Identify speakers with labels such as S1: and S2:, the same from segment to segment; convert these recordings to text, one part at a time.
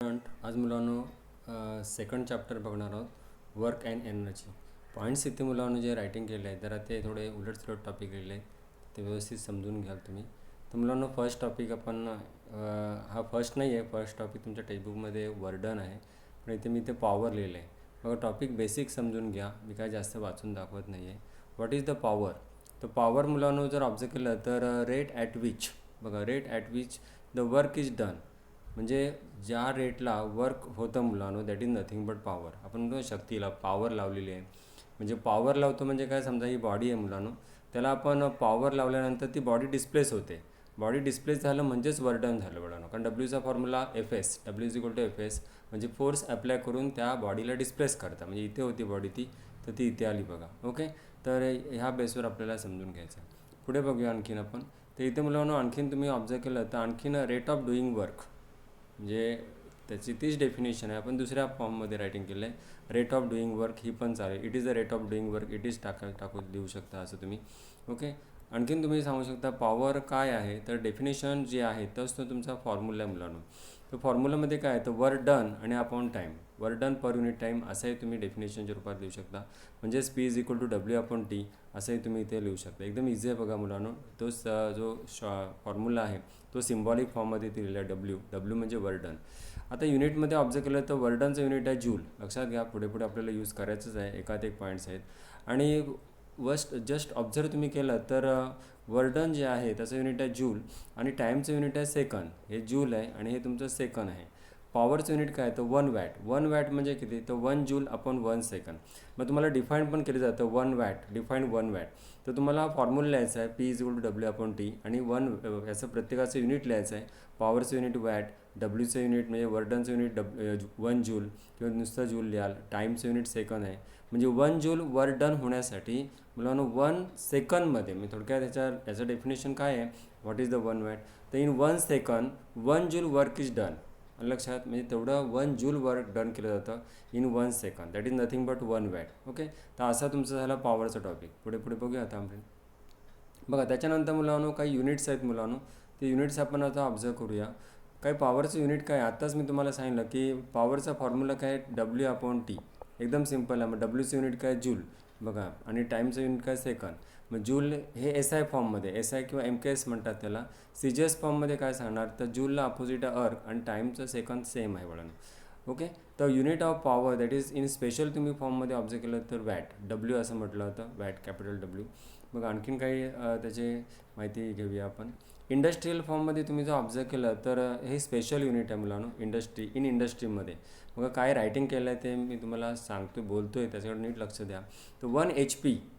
S1: आज मुलांनो second chapter बघणार आहोत वर्क अँड एनर्जी. पॉईंट्स इथे मुलांनो जे रायटिंग केले आहे जरा ते थोडे उलटसुलट टॉपिक लिहिले आहेत, ते व्यवस्थित समजून घ्याल तुम्ही. तर मुलांनो फर्स्ट टॉपिक आपण हा फर्स्ट नाही आहे, फर्स्ट टॉपिक तुमच्या टेक्स्टबुकमध्ये वर्डन आहे, पण इथे मी ते पॉवर लिहिलं आहे. बघा टॉपिक बेसिक समजून घ्या, मी काय जास्त वाचून दाखवत नाही आहे. What is the power? तर पॉवर मुलांनो जर ऑब्झर्व केलं तर रेट ॲट विच, बघा rate at which the work is done, म्हणजे ज्या रेटला वर्क होतं मुलांनो that is nothing but power. आपण म्हणतो शक्तीला पॉवर लावलेली आहे, म्हणजे पॉवर लावतो म्हणजे काय, समजा ही बॉडी आहे मुलांनो, त्याला आपण पॉवर लावल्यानंतर ती बॉडी डिस्प्लेस होते. बॉडी डिस्प्लेस झालं म्हणजेच वर्क डन झालं मुलांनो, कारण डब्ल्यूचा formula F S, W is equal to F S, म्हणजे फोर्स अप्लाय करून त्या बॉडीला डिस्प्लेस करता. म्हणजे इथे होती बॉडी ती, तर ती इथे आली बघा. ओके, तर ह्या बेसवर आपल्याला समजून घ्यायचं. पुढे बघूया आणखीन आपण. तर इथे मुलांनो आणखीन तुम्ही ऑब्झर्व केलं तर आणखीन रेट ऑफ डुईंग वर्क, म्हणजे त्याची तीच डेफिनेशन आहे, आपण दुसऱ्या फॉर्ममध्ये रायटिंग केलं आहे. रेट ऑफ डुईंग वर्क ही पण चालेल, it is the rate of doing work, it is टाकू देऊ शकता असं तुम्ही. ओके, आणखीन तुम्ही सांगू शकता पॉवर काय आहे, तर डेफिनेशन जे आहे तोच तो तुमचा फॉर्म्युला आहे मुलांनो. तर फॉर्म्युलामध्ये काय आहे तर वर्क डन आणि upon time, work done per unit time असंही तुम्ही डेफिनेशनच्या रूपात लिहू शकता. म्हणजेच P is equal to W upon T असंही तुम्ही इथे लिहू शकता. एकदम इझी आहे बघा मुलांनो. तोच जो फॉर्म्युला आहे तो सिम्बॉलिक फॉर्ममध्ये दिलेला आहे, डब्ल्यू म्हणजे वर्क डन. आता युनिटमध्ये ऑब्झर्व केलं तर वर्क डनचं युनिट आहे जूल. लक्षात घ्या, पुढे पुढे आपल्याला यूज करायचंच आहे, एकात एक पॉईंट्स आहेत. आणि जस्ट ऑब्झर्व तुम्ही केलं तर वर्क डन जे आहे त्याचं युनिट आहे जूल आणि टाईमचं युनिट आहे सेकंड. हे जूल आहे आणि हे तुमचं सेकंड आहे. पॉवरचं युनिट काय तर 1 वॅट. 1 वॅट म्हणजे किती तर 1 जूल अपॉन 1 सेकंड. मग तुम्हाला डिफाईन पण केलं जातं 1 वॅट, डिफाईन 1 वॅट. तर तुम्हाला फॉर्म्युला लिहायचा आहे P is equal to W upon T आणि याचं प्रत्येकाचं युनिट लिहायचं आहे. पॉवरचं युनिट वॅट, डब्ल्यूचं युनिट म्हणजे वर्क डनचं युनिट 1 जूल किंवा नुसतं जूल लिहाल. टाईमचं युनिट सेकंड आहे, म्हणजे 1 जूल वर्क डन होण्यासाठी मुलांनो 1 सेकंडमध्ये, मी थोडक्यात याचं डेफिनेशन काय आहे, व्हॉट इज द 1 वॅट. तर in 1 second 1 joule work is done. लक्षात, म्हणजे तेवढं 1 जूल वर्क डन केलं जातं in 1 second, that is nothing but 1 watt. Okay, तर असा तुमचा झाला पॉवरचा टॉपिक. पुढे पुढे बघूया आता आपण. बघा त्याच्यानंतर मुलांनो काही युनिट्स आहेत मुलांनो, ते युनिट्स आपण आता ऑब्झर्व करूया. काही पॉवरचं युनिट काय, आत्ताच मी तुम्हाला सांगितलं की पॉवरचा फॉर्म्युला काय डब्ल्यू अपॉन टी, एकदम सिम्पल आहे. मग डब्ल्यूचं युनिट काय जूल बघा, आणि टाईमचं युनिट काय सेकंड. मग जूल हे एस आय फॉर्ममध्ये, एस आय किंवा एम के एस म्हणतात त्याला. सी जी एस फॉर्ममध्ये काय सांगणार तर जूलला अपोजिट आहे अर्क आणि टाईमचं सेकंड सेम आहे वळण. ओके, तर unit of power that is in special तुम्ही फॉर्ममध्ये ऑब्झर्व केलं तर वॅट, डब्ल्यू असं म्हटलं होतं, वॅट कॅपिटल डब्ल्यू. मग आणखीन काही त्याची माहिती घेऊया आपण. इंडस्ट्रीयल फॉर्ममध्ये तुम्ही जर ऑब्झर्व केलं तर हे स्पेशल युनिट आहे मुलांनो, इंडस्ट्रीमध्ये. मग काय रायटिंग केलं आहे ते मी तुम्हाला सांगतो, बोलतो आहे, त्याच्याकडे नीट लक्ष द्या. तर 1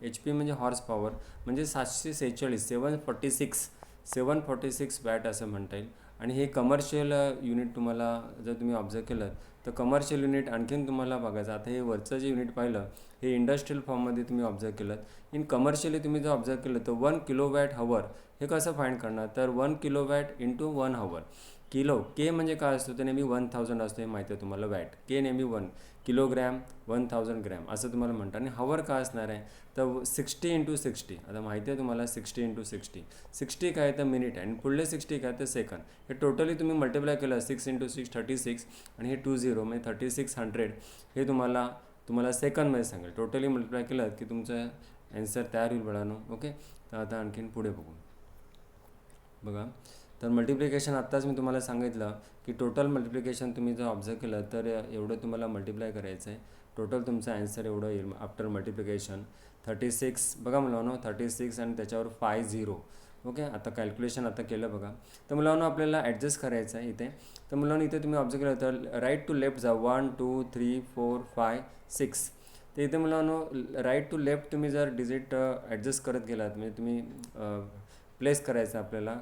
S1: एच पी म्हणजे हॉर्स पॉवर, म्हणजे 746, 746 वॅट असं म्हणता येईल. आणि हे कमर्शियल युनिट तुम्हाला जर तुम्ही ऑब्झर्व केलं तर कमर्शियल युनिट आणखीन तुम्हाला बघायचं. आता हे वरचं जे युनिट पाहिलं हे इंडस्ट्रियल फॉर्ममध्ये तुम्ही ऑब्झर्व केलं. इन कमर्शियली तुम्ही जर ऑब्झर्व केलं तर 1 किलोवॅट हवर हे कसं फाईंड करणार तर 1 किलोवॅट इंटू 1 हवर. किलो के म्हणजे काय असतो, ते नेहमी 1000 असतो, हे माहिती आहे तुम्हाला. वॅट के नेहमी 1 किलोग्रॅम 1000 ग्रॅम असं तुम्हाला म्हणतात. आणि हवर काय असणार आहे तर 60 इंटू 60. आता माहिती आहे तुम्हाला 60 इंटू 60, 60 काय तर मिनिट आहे आणि पुढले 60 काय तर सेकंड. हे टोटली तुम्ही मल्टिप्लाय केलं 6 इंटू 6 36 आणि हे 20 म्हणजे 3600 हे तुम्हाला सेकंडमध्ये सांगेल. टोटली मल्टिप्लाय केलं की तुमचं ॲन्सर तयार होईल मुलांनो. ओके, तर आता आणखीन पुढे बघू. बघा, तर मल्टिप्लिकेशन आत्ताच मी तुम्हाला सांगितलं की टोटल मल्टिप्लिकेशन तुम्ही जर ऑब्झर्व केलं तर एवढं तुम्हाला मल्टिप्लाय करायचं आहे. टोटल तुमचं ॲन्सर एवढं येईल आफ्टर मल्टिप्लिकेशन. 36 बघा मुलांनो, 36 आणि त्याच्यावर 50. ओके, आता कॅल्क्युलेशन आता केलं बघा. तर मुलांनो आपल्याला ॲडजस्ट करायचं आहे इथे. तर मुलांनो इथे तुम्ही ऑब्झर्व केलं तर राईट टू लेफ्ट जा 1 2 3 4 5 6. तर इथे मुलांनो राईट टू लेफ्ट तुम्ही जर डिजिट ॲडजस्ट करत गेलात, म्हणजे तुम्ही प्लेस करायचं आपल्याला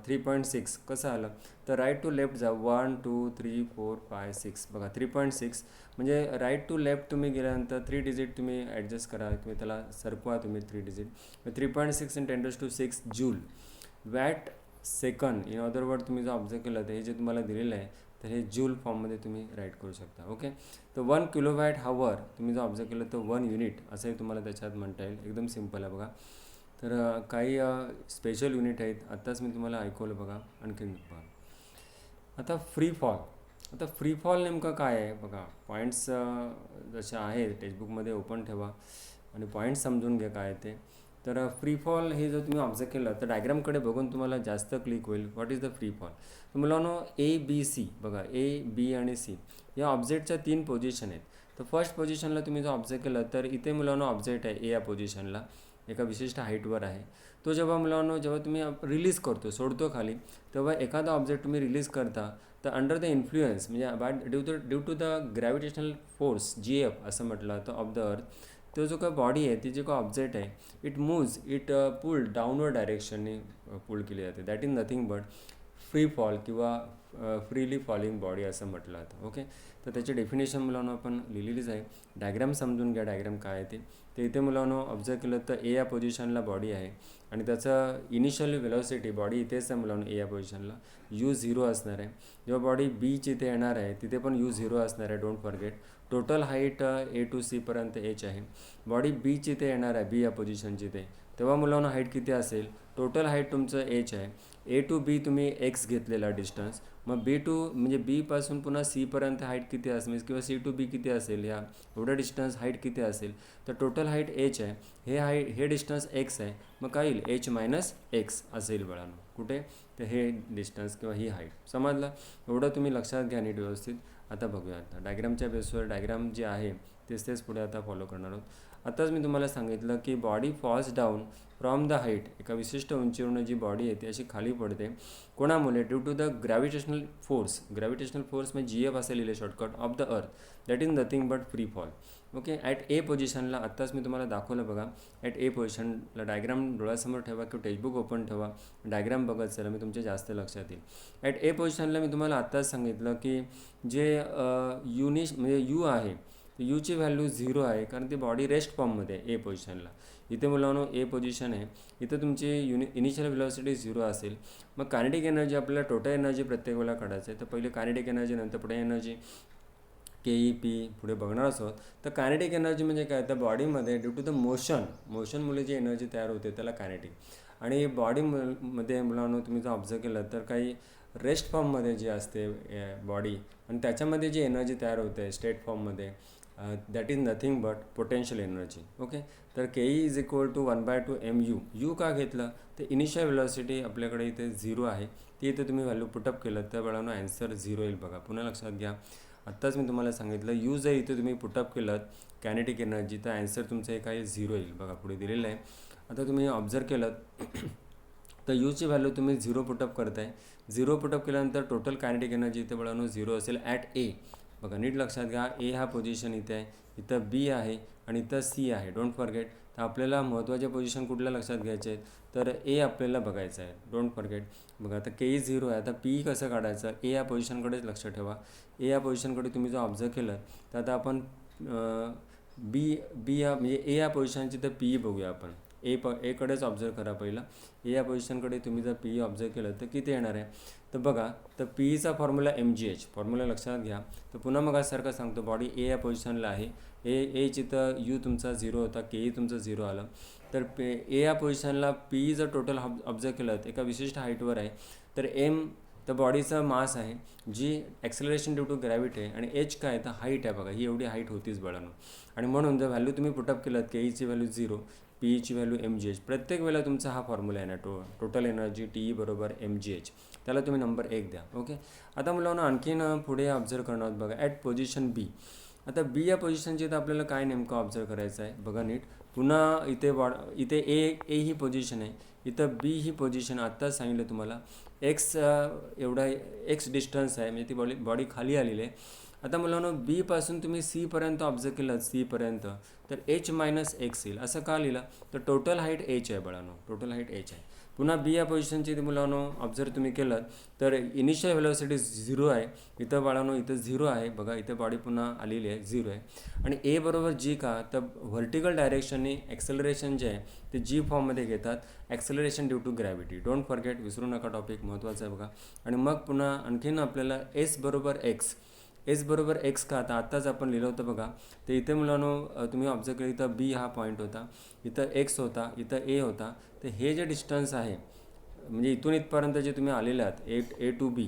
S1: 3.6 कसं आलं तर राईट टू लेफ्ट जा 1 2 3 4 5 6. बघा 3.6 म्हणजे राईट टू लेफ्ट तुम्ही गेल्यानंतर 3 डिजिट तुम्ही ॲडजस्ट करा किंवा त्याला सरकवा तुम्ही 3 digit. 3.6 in 10⁻⁶ joule watt second. In other word तुम्ही जर ऑब्झर्व केलं तर हे जे तुम्हाला दिलेलं आहे तर हे जूल फॉर्ममध्ये तुम्ही राईट करू शकता. ओके, तर 1 किलोवॅट हवर तुम्ही जर ऑब्झर्व केलं तर 1 युनिट असंही तुम्हाला त्याच्यात म्हणता येईल. एकदम सिम्पल आहे बघा. तर काही स्पेशल युनिट आहेत, आत्ताच मी तुम्हाला ऐकवलं बघा. आणखीन बघा आता फ्री फॉल. आता फ्री फॉल नेमकं काय आहे बघा, पॉईंट्स जसे आहे टेक्स्टबुकमध्ये ओपन ठेवा आणि पॉईंट्स समजून घ्या काय ते. तर फ्री फॉल हे जर तुम्ही ऑब्झर्व केलं तर डायग्रामकडे बघून तुम्हाला जास्त क्लिक होईल. What is the free fall. तर मुलांनो ए बी सी बघा, ए बी आणि सी या ऑब्जेक्टच्या 3 पोझिशन आहेत. तर फर्स्ट पोझिशनला तुम्ही जर ऑब्झर्व केलं तर इथे मुलांनो ऑब्जेक्ट आहे ए या पोझिशनला, एका विशिष्ट हाईटवर आहे. तो जेव्हा मुलांनो जेव्हा तुम्ही रिलीज करतो, सोडतो खाली, तेव्हा एखादा ऑब्जेक्ट तुम्ही रिलीज करता तर अंडर द इन्फ्लुएन्स म्हणजे due to the gravitational force GF असं म्हटलं तर ऑफ द अर्थ, तो जो काय बॉडी आहे ती जो काय ऑब्जेक्ट आहे it moves, it pull downward डायरेक्शनने पुल केली जाते. That is nothing but free fall किंवा फ्रीली फॉलिंग बॉडी असं म्हटलं जातं. ओके, तर त्याची डेफिनेशन मुलांना आपण लिहिलेलीच आहे. डायग्राम समजून घ्या, डायग्राम काय आहे ते इथे मुलांना ऑब्झर्व केलं तर ए या पोझिशनला बॉडी आहे आणि त्याचं इनिशियल वेलोसिटी बॉडी इथेच आहे मुलांना ए या पोझिशनला, U0 असणार आहे. जेव्हा बॉडी बीच इथे येणार आहे तिथे पण U0 असणार आहे, don't forget. Total height A to C पर्यंत H आहे. बॉडी बीच इथे येणार आहे बी या पोझिशनची ते, तेव्हा मुलांना हाईट किती असेल, टोटल हाईट तुमचं H आहे. A to B तुम्ही X घेतलेला डिस्टन्स, मग B to म्हणजे Bपासून पुन्हा Cपर्यंत हाईट किती असेल किंवा C to B किती असेल, या एवढं डिस्टन्स हाईट किती असेल, तर टोटल हाईट H आहे. हे डिस्टन्स X आहे, मग काय येईल H - X असेल बाळांनो. कुठे तर हे डिस्टन्स किंवा ही हाईट. समजलं, एवढं तुम्ही लक्षात घ्या नीट व्यवस्थित. आता बघूया, आता डायग्रामच्या बेसवर डायग्राम जे आहे तेच पुढे आता फॉलो करणार आहोत. आताच मी तुम्हाला सांगितलं की body false down from the height, एका विशिष्ट उंचीवरून जी बॉडी आहे ती अशी खाली पडते. कोणामुळे, due to the gravitational force म्हणजे GF असे लिहिले shortcut, of the earth. That is nothing but free fall. Okay, at A पोझिशनला आत्ताच मी तुम्हाला दाखवलं बघा. ॲट ए पोझिशनला डायग्राम डोळ्यासमोर ठेवा किंवा टेक्स्टबुक ओपन ठेवा, डायग्राम बघत चला, मी तुमच्या जास्त लक्षात येईल. ॲट ए पोझिशनला मी तुम्हाला आत्ताच सांगितलं की जे म्हणजे यू आहे, यूची व्हॅल्यू 0 आहे कारण ती बॉडी रेस्ट फॉर्ममध्ये आहे ए पोझिशनला. इथे मुलांनो ए पोझिशन आहे, इथं तुमची इनिशियल वेलॉसिटी 0 असेल. मग कायनेटिक एनर्जी आपल्याला टोटल एनर्जी प्रत्येक वेळेला काढायचं आहे. तर पहिले कायनेटिक एनर्जी, नंतर पुढे एनर्जी KEP पुढे बघणार आहोत. तर कायनेटिक एनर्जी म्हणजे काय, तर बॉडीमध्ये ड्यू टू द मोशनमुळे जी एनर्जी तयार होते त्याला कायनेटिक. आणि बॉडीमध्ये मुलांनो तुम्ही जर ऑब्झर्व केलं तर काही रेस्ट फॉर्ममध्ये जी असते बॉडी, आणि त्याच्यामध्ये जी एनर्जी तयार होते स्टेट फॉर्ममध्ये, that is nothing but potential energy. Okay, तर KE = 1/2 MU. यू का घेतलं तर इनिशियल वेलॉसिटी आपल्याकडे इथे 0 आहे, ती इथे तुम्ही व्हॅल्यू पुटअप केलं तर वेळानं ॲन्सर 0 येईल. बघा पुन्हा लक्षात घ्या, आत्ताच मी तुम्हाला सांगितलं यू जर इथे तुम्ही पुटअप केलं कायनेटिक एनर्जी तर ॲन्सर तुमचं हे काही 0 येईल. बघा पुढे दिलेलं आहे. आता तुम्ही ऑब्झर्व केलं तर यूची व्हॅल्यू तुम्ही 0 पुटअप करताय. 0 पुटअप केल्यानंतर टोटल कायनेटिक एनर्जी इथे बळानो 0 असेल ॲट ए. बघा नीट लक्षात घ्या, ए हा पोझिशन इथे आहे, इथं B आहे आणि इथं C आहे, डोंट फॉरगेट. तर आपल्याला महत्त्वाचे पोझिशन कुठल्या लक्षात घ्यायचे आहेत, तर ए आपल्याला बघायचं आहे, डोंट फॉरगेट. बघा आता KE 0 आहे. आता PE कसं काढायचं, ए या पोझिशनकडेच लक्ष ठेवा. ए या पोझिशनकडे तुम्ही जर ऑब्झर्व केलं तर आता आपण बी या म्हणजे ए या पोझिशनची तर PE बघूया आपण. एकडेच ऑब्झर्व करा पहिला. ए या पोझिशनकडे तुम्ही जर PE ऑब्झर्व केलं तर किती येणार आहे, तर बघा तर PEचा फॉर्म्युला MGH, फॉर्म्युला लक्षात घ्या. तर पुन्हा मग सारखं सांगतो, बॉडी ए या पोझिशनला आहे, एची तर यू तुमचा 0 होता, KE तुमचं 0 आलं. तर ए या पोझिशनला PE जर टोटल ऑब्झर्व केलं तर एका विशिष्ट हाईटवर आहे, तर M तर बॉडीचा मास आहे, जी ॲक्सेलरेशन ड्यू टू ग्रॅव्हिटी आहे, आणि H काय तर हाईट आहे. बघा ही एवढी हाईट होतीच बळानो. आणि म्हणून जर व्हॅल्यू तुम्ही पुटअप केलं KEची व्हॅल्यू 0, PEची व्हॅल्यू MGH, प्रत्येक वेळेला तुमचा हा फॉर्म्युला आहे ना, टोटल एनर्जी TE = MGH, त्याला तुम्ही नंबर 1 द्या. ओके, आता मुलांना आणखीन पुढे ऑब्झर्व करणार आहोत. बघा ॲट पोझिशन B. आता B या पोझिशनची तर आपल्याला काय नेमकं ऑब्झर्व करायचं आहे, बघा नीट. पुन्हा इथे ए ही पोझिशन आहे, इथं B ही पोझिशन, आत्ताच सांगितलं तुम्हाला. X एवढा X डिस्टन्स आहे, म्हणजे ती बॉडी खाली आलेली आहे. आता मुलांनो Bपासून तुम्ही Cपर्यंत ऑब्झर्व केलं, Cपर्यंत, तर H - X येईल. असं का लिहिलं, तर टोटल हाईट H आहे बाळांनो, टोटल हाईट H आहे. पुन्हा B या पोझिशनची मुलांनो ऑब्झर्व तुम्ही केलं तर इनिशियल वेलॉसिटी 0 आहे, इथं बाळांनो इथं 0 आहे. बघा इथे बॉडी पुन्हा आलेली आहे, 0 आहे. आणि A = G का, तर व्हर्टिकल डायरेक्शनने ॲक्सेलरेशन जे आहे ते G फॉर्ममध्ये घेतात, acceleration due to gravity. Don't forget, विसरू नका, टॉपिक महत्त्वाचा आहे बघा. आणि मग पुन्हा आणखीन आपल्याला S = X का, आता आत्ताच आपण लिहिलं होतं बघा. तर इथे मुलांनो तुम्ही ऑब्झर्व केलं, इथं B हा पॉईंट होता, इथं X होता, इथं A होता. तर हे जे डिस्टन्स आहे म्हणजे इथून इथपर्यंत जे तुम्ही आलेले आहात A to B,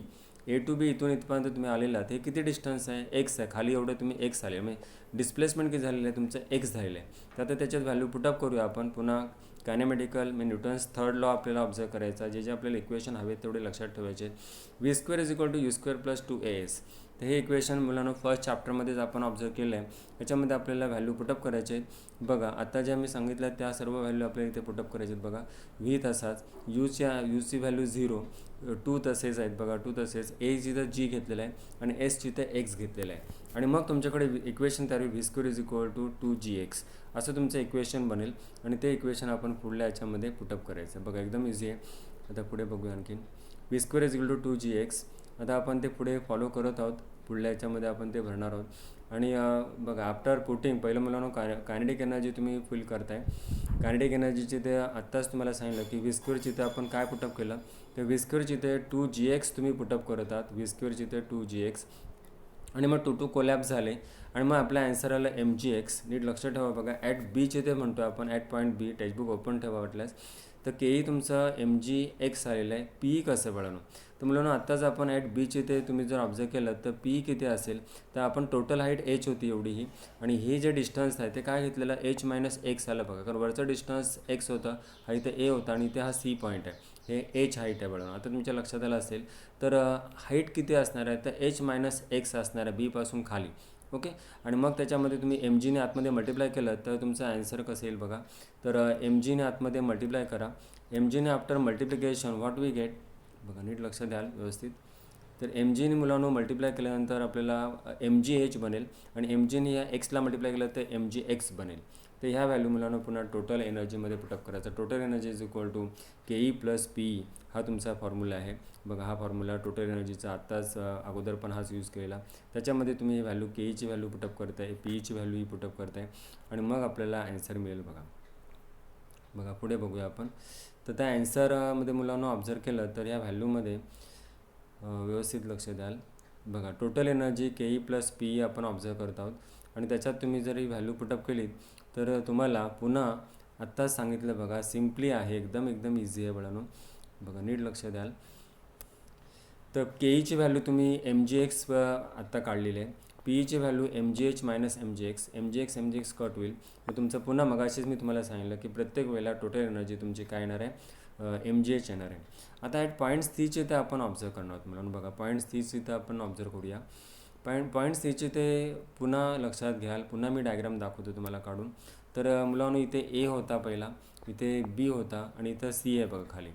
S1: A to B इथून इथपर्यंत तुम्ही आलेला हे किती डिस्टन्स आहे, एक्स आहे. खाली एवढं तुम्ही एक्स आले, म्हणजे डिस्प्लेसमेंट किती झालेलं आहे तुमचं, एक्स झालेलं आहे. तर आता त्याच्यात व्हॅल्यू पुटअप करूया आपण पुन्हा. कायनेमॅटिकल म्हणजे न्यूटन्स थर्ड लॉ आपल्याला ऑब्झर्व करायचा. जे आपल्याला इक्वेशन हवे तेवढे लक्षात ठेवायचे. V square is equal to U square plus 2as. तर हे इक्वेशन मुलांना फर्स्ट चॅप्टरमध्येच आपण ऑब्झर्व केलं आहे. याच्यामध्ये आपल्याला व्हॅल्यू पुटअप करायचे. बघा आता ज्या मी सांगितलं त्या सर्व व्हॅल्यू आपल्याला इथे पुटअप करायचे आहेत. बघा व्ही तसाच, यूची व्हॅल्यू 0, 2 तसेच आहेत बघा, 2 तसेच, एची तर जी घेतलेलं आहे आणि एसची तर एक्स घेतलेलं आहे. आणि मग तुमच्याकडे इक्वेशन तयार होईल V square is equal to 2gx असं तुमचं इक्वेशन बनेल. आणि ते इक्वेशन आपण पुढल्या याच्यामध्ये पुटअप करायचं. बघा एकदम इझी आहे. आता पुढे बघूया आणखीन. V square is equal to 2gx. आता आपण ते पुढे फॉलो करत आहोत. पुढल्या याच्यामध्ये आपण ते भरणार आहोत. आणि बघा आफ्टर पुटिंग पहिलं मुलांना कायनेटिक एनर्जी तुम्ही फील करताय. कायनेटिक एनर्जीची ते आत्ताच तुम्हाला सांगितलं की व्ही स्क्वेअरची ते आपण काय पुटअप केलं, तर व्ही स्क्वेअरची ते 2gx तुम्ही पुटअप करत आहात. व्ही स्क्वेअरची ते 2gx आणि मग 2 कोलॅप्स झाले आणि मग आपला ॲन्सर आला mgx. नीट लक्षात ठेवा. बघा ॲट बीचे ते म्हणतो आपण, at point B. Textbook open ठेवा वाटल्यास. तर केई तुमचं mgx आलेलं आहे. पी कसं बनवणं, तर मुलांना आत्ताच आपण ॲट बीचे ते तुम्ही जर ऑब्झर्व केलं तर पी किती असेल, तर आपण टोटल हाईट एच होती एवढी ही, आणि हे जे डिस्टन्स आहे ते काय घेतलेलं h मायनस एक्स आलं. बघा कारण वरचं डिस्टन्स एक्स होतं, हा इथे ए होता आणि इथे हा सी पॉईंट आहे. हे एच हाईट आहे बघा. आता तुमच्या लक्षात आलं असेल तर हाईट किती असणार आहे, तर एच मायनस एक्स असणार आहे बीपासून खाली. ओके. आणि मग त्याच्यामध्ये तुम्ही mgने आतमध्ये मल्टिप्लाय केलं तर तुमचा ॲन्सर कसं येईल बघा. तर mgने आतमध्ये मल्टिप्लाय करा. mgने after multiplication what we get, बघा नीट लक्षात द्याल व्यवस्थित. तर mgने मुलांनो मल्टिप्लाय केल्यानंतर आपल्याला mgh बनेल आणि mgने या एक्सला मल्टिप्लाय केलं तर mgx बनेल. तर ह्या व्हॅल्यू मुलांना पुन्हा टोटल एनर्जीमध्ये पुटअप करायचा. Total energy is equal to K plus P. हा तुमचा फॉर्म्युला आहे. बघा हा फॉर्म्युला टोटल एनर्जीचा आत्ताच अगोदर पण हाच यूज केला. त्याच्यामध्ये तुम्ही व्हॅल्यू केईची व्हॅल्यू पुटअप करताय, पीची व्हॅल्यू ही पुटअप करताय आणि मग आपल्याला ॲन्सर मिळेल. बघा पुढे बघूया आपण. तर त्या ॲन्सरमध्ये मुलांना ऑब्झर्व केलं तर या व्हॅल्यूमध्ये व्यवस्थित लक्ष द्याल. बघा टोटल एनर्जी केई प्लस पी आपण ऑब्झर्व करत आहोत आणि त्याच्यात तुम्ही जर ही व्हॅल्यू पुटअप केली तर तुम्हाला पुन्हा आत्ताच सांगितलं बघा सिम्पली आहे, एकदम इझी आहे बळानो. बघा नीट लक्ष द्याल. तर केईची व्हॅल्यू तुम्ही mgx आत्ता काढलेली आहे. पीची value mgh minus mgx cut होईल. मग तुमचं पुन्हा मगाशीच मी तुम्हाला सांगितलं की प्रत्येक वेळेला टोटल एनर्जी तुमची काय येणार आहे, mgh येणार आहे. आता ॲट पॉईंट सीचे ते आपण ऑब्झर्व करणार आहोत म्हणून. बघा पॉईंट सीचे ते आपण ऑब्झर्व करूया. पॉईंट सीचे ते पुन्हा लक्षात घ्याल. पुन्हा मी डायग्राम दाखवतो तुम्हाला काढून. तर मुलांनो इथे ए होता पहिला, इथे बी होता आणि इथं सी आहे बघा खाली.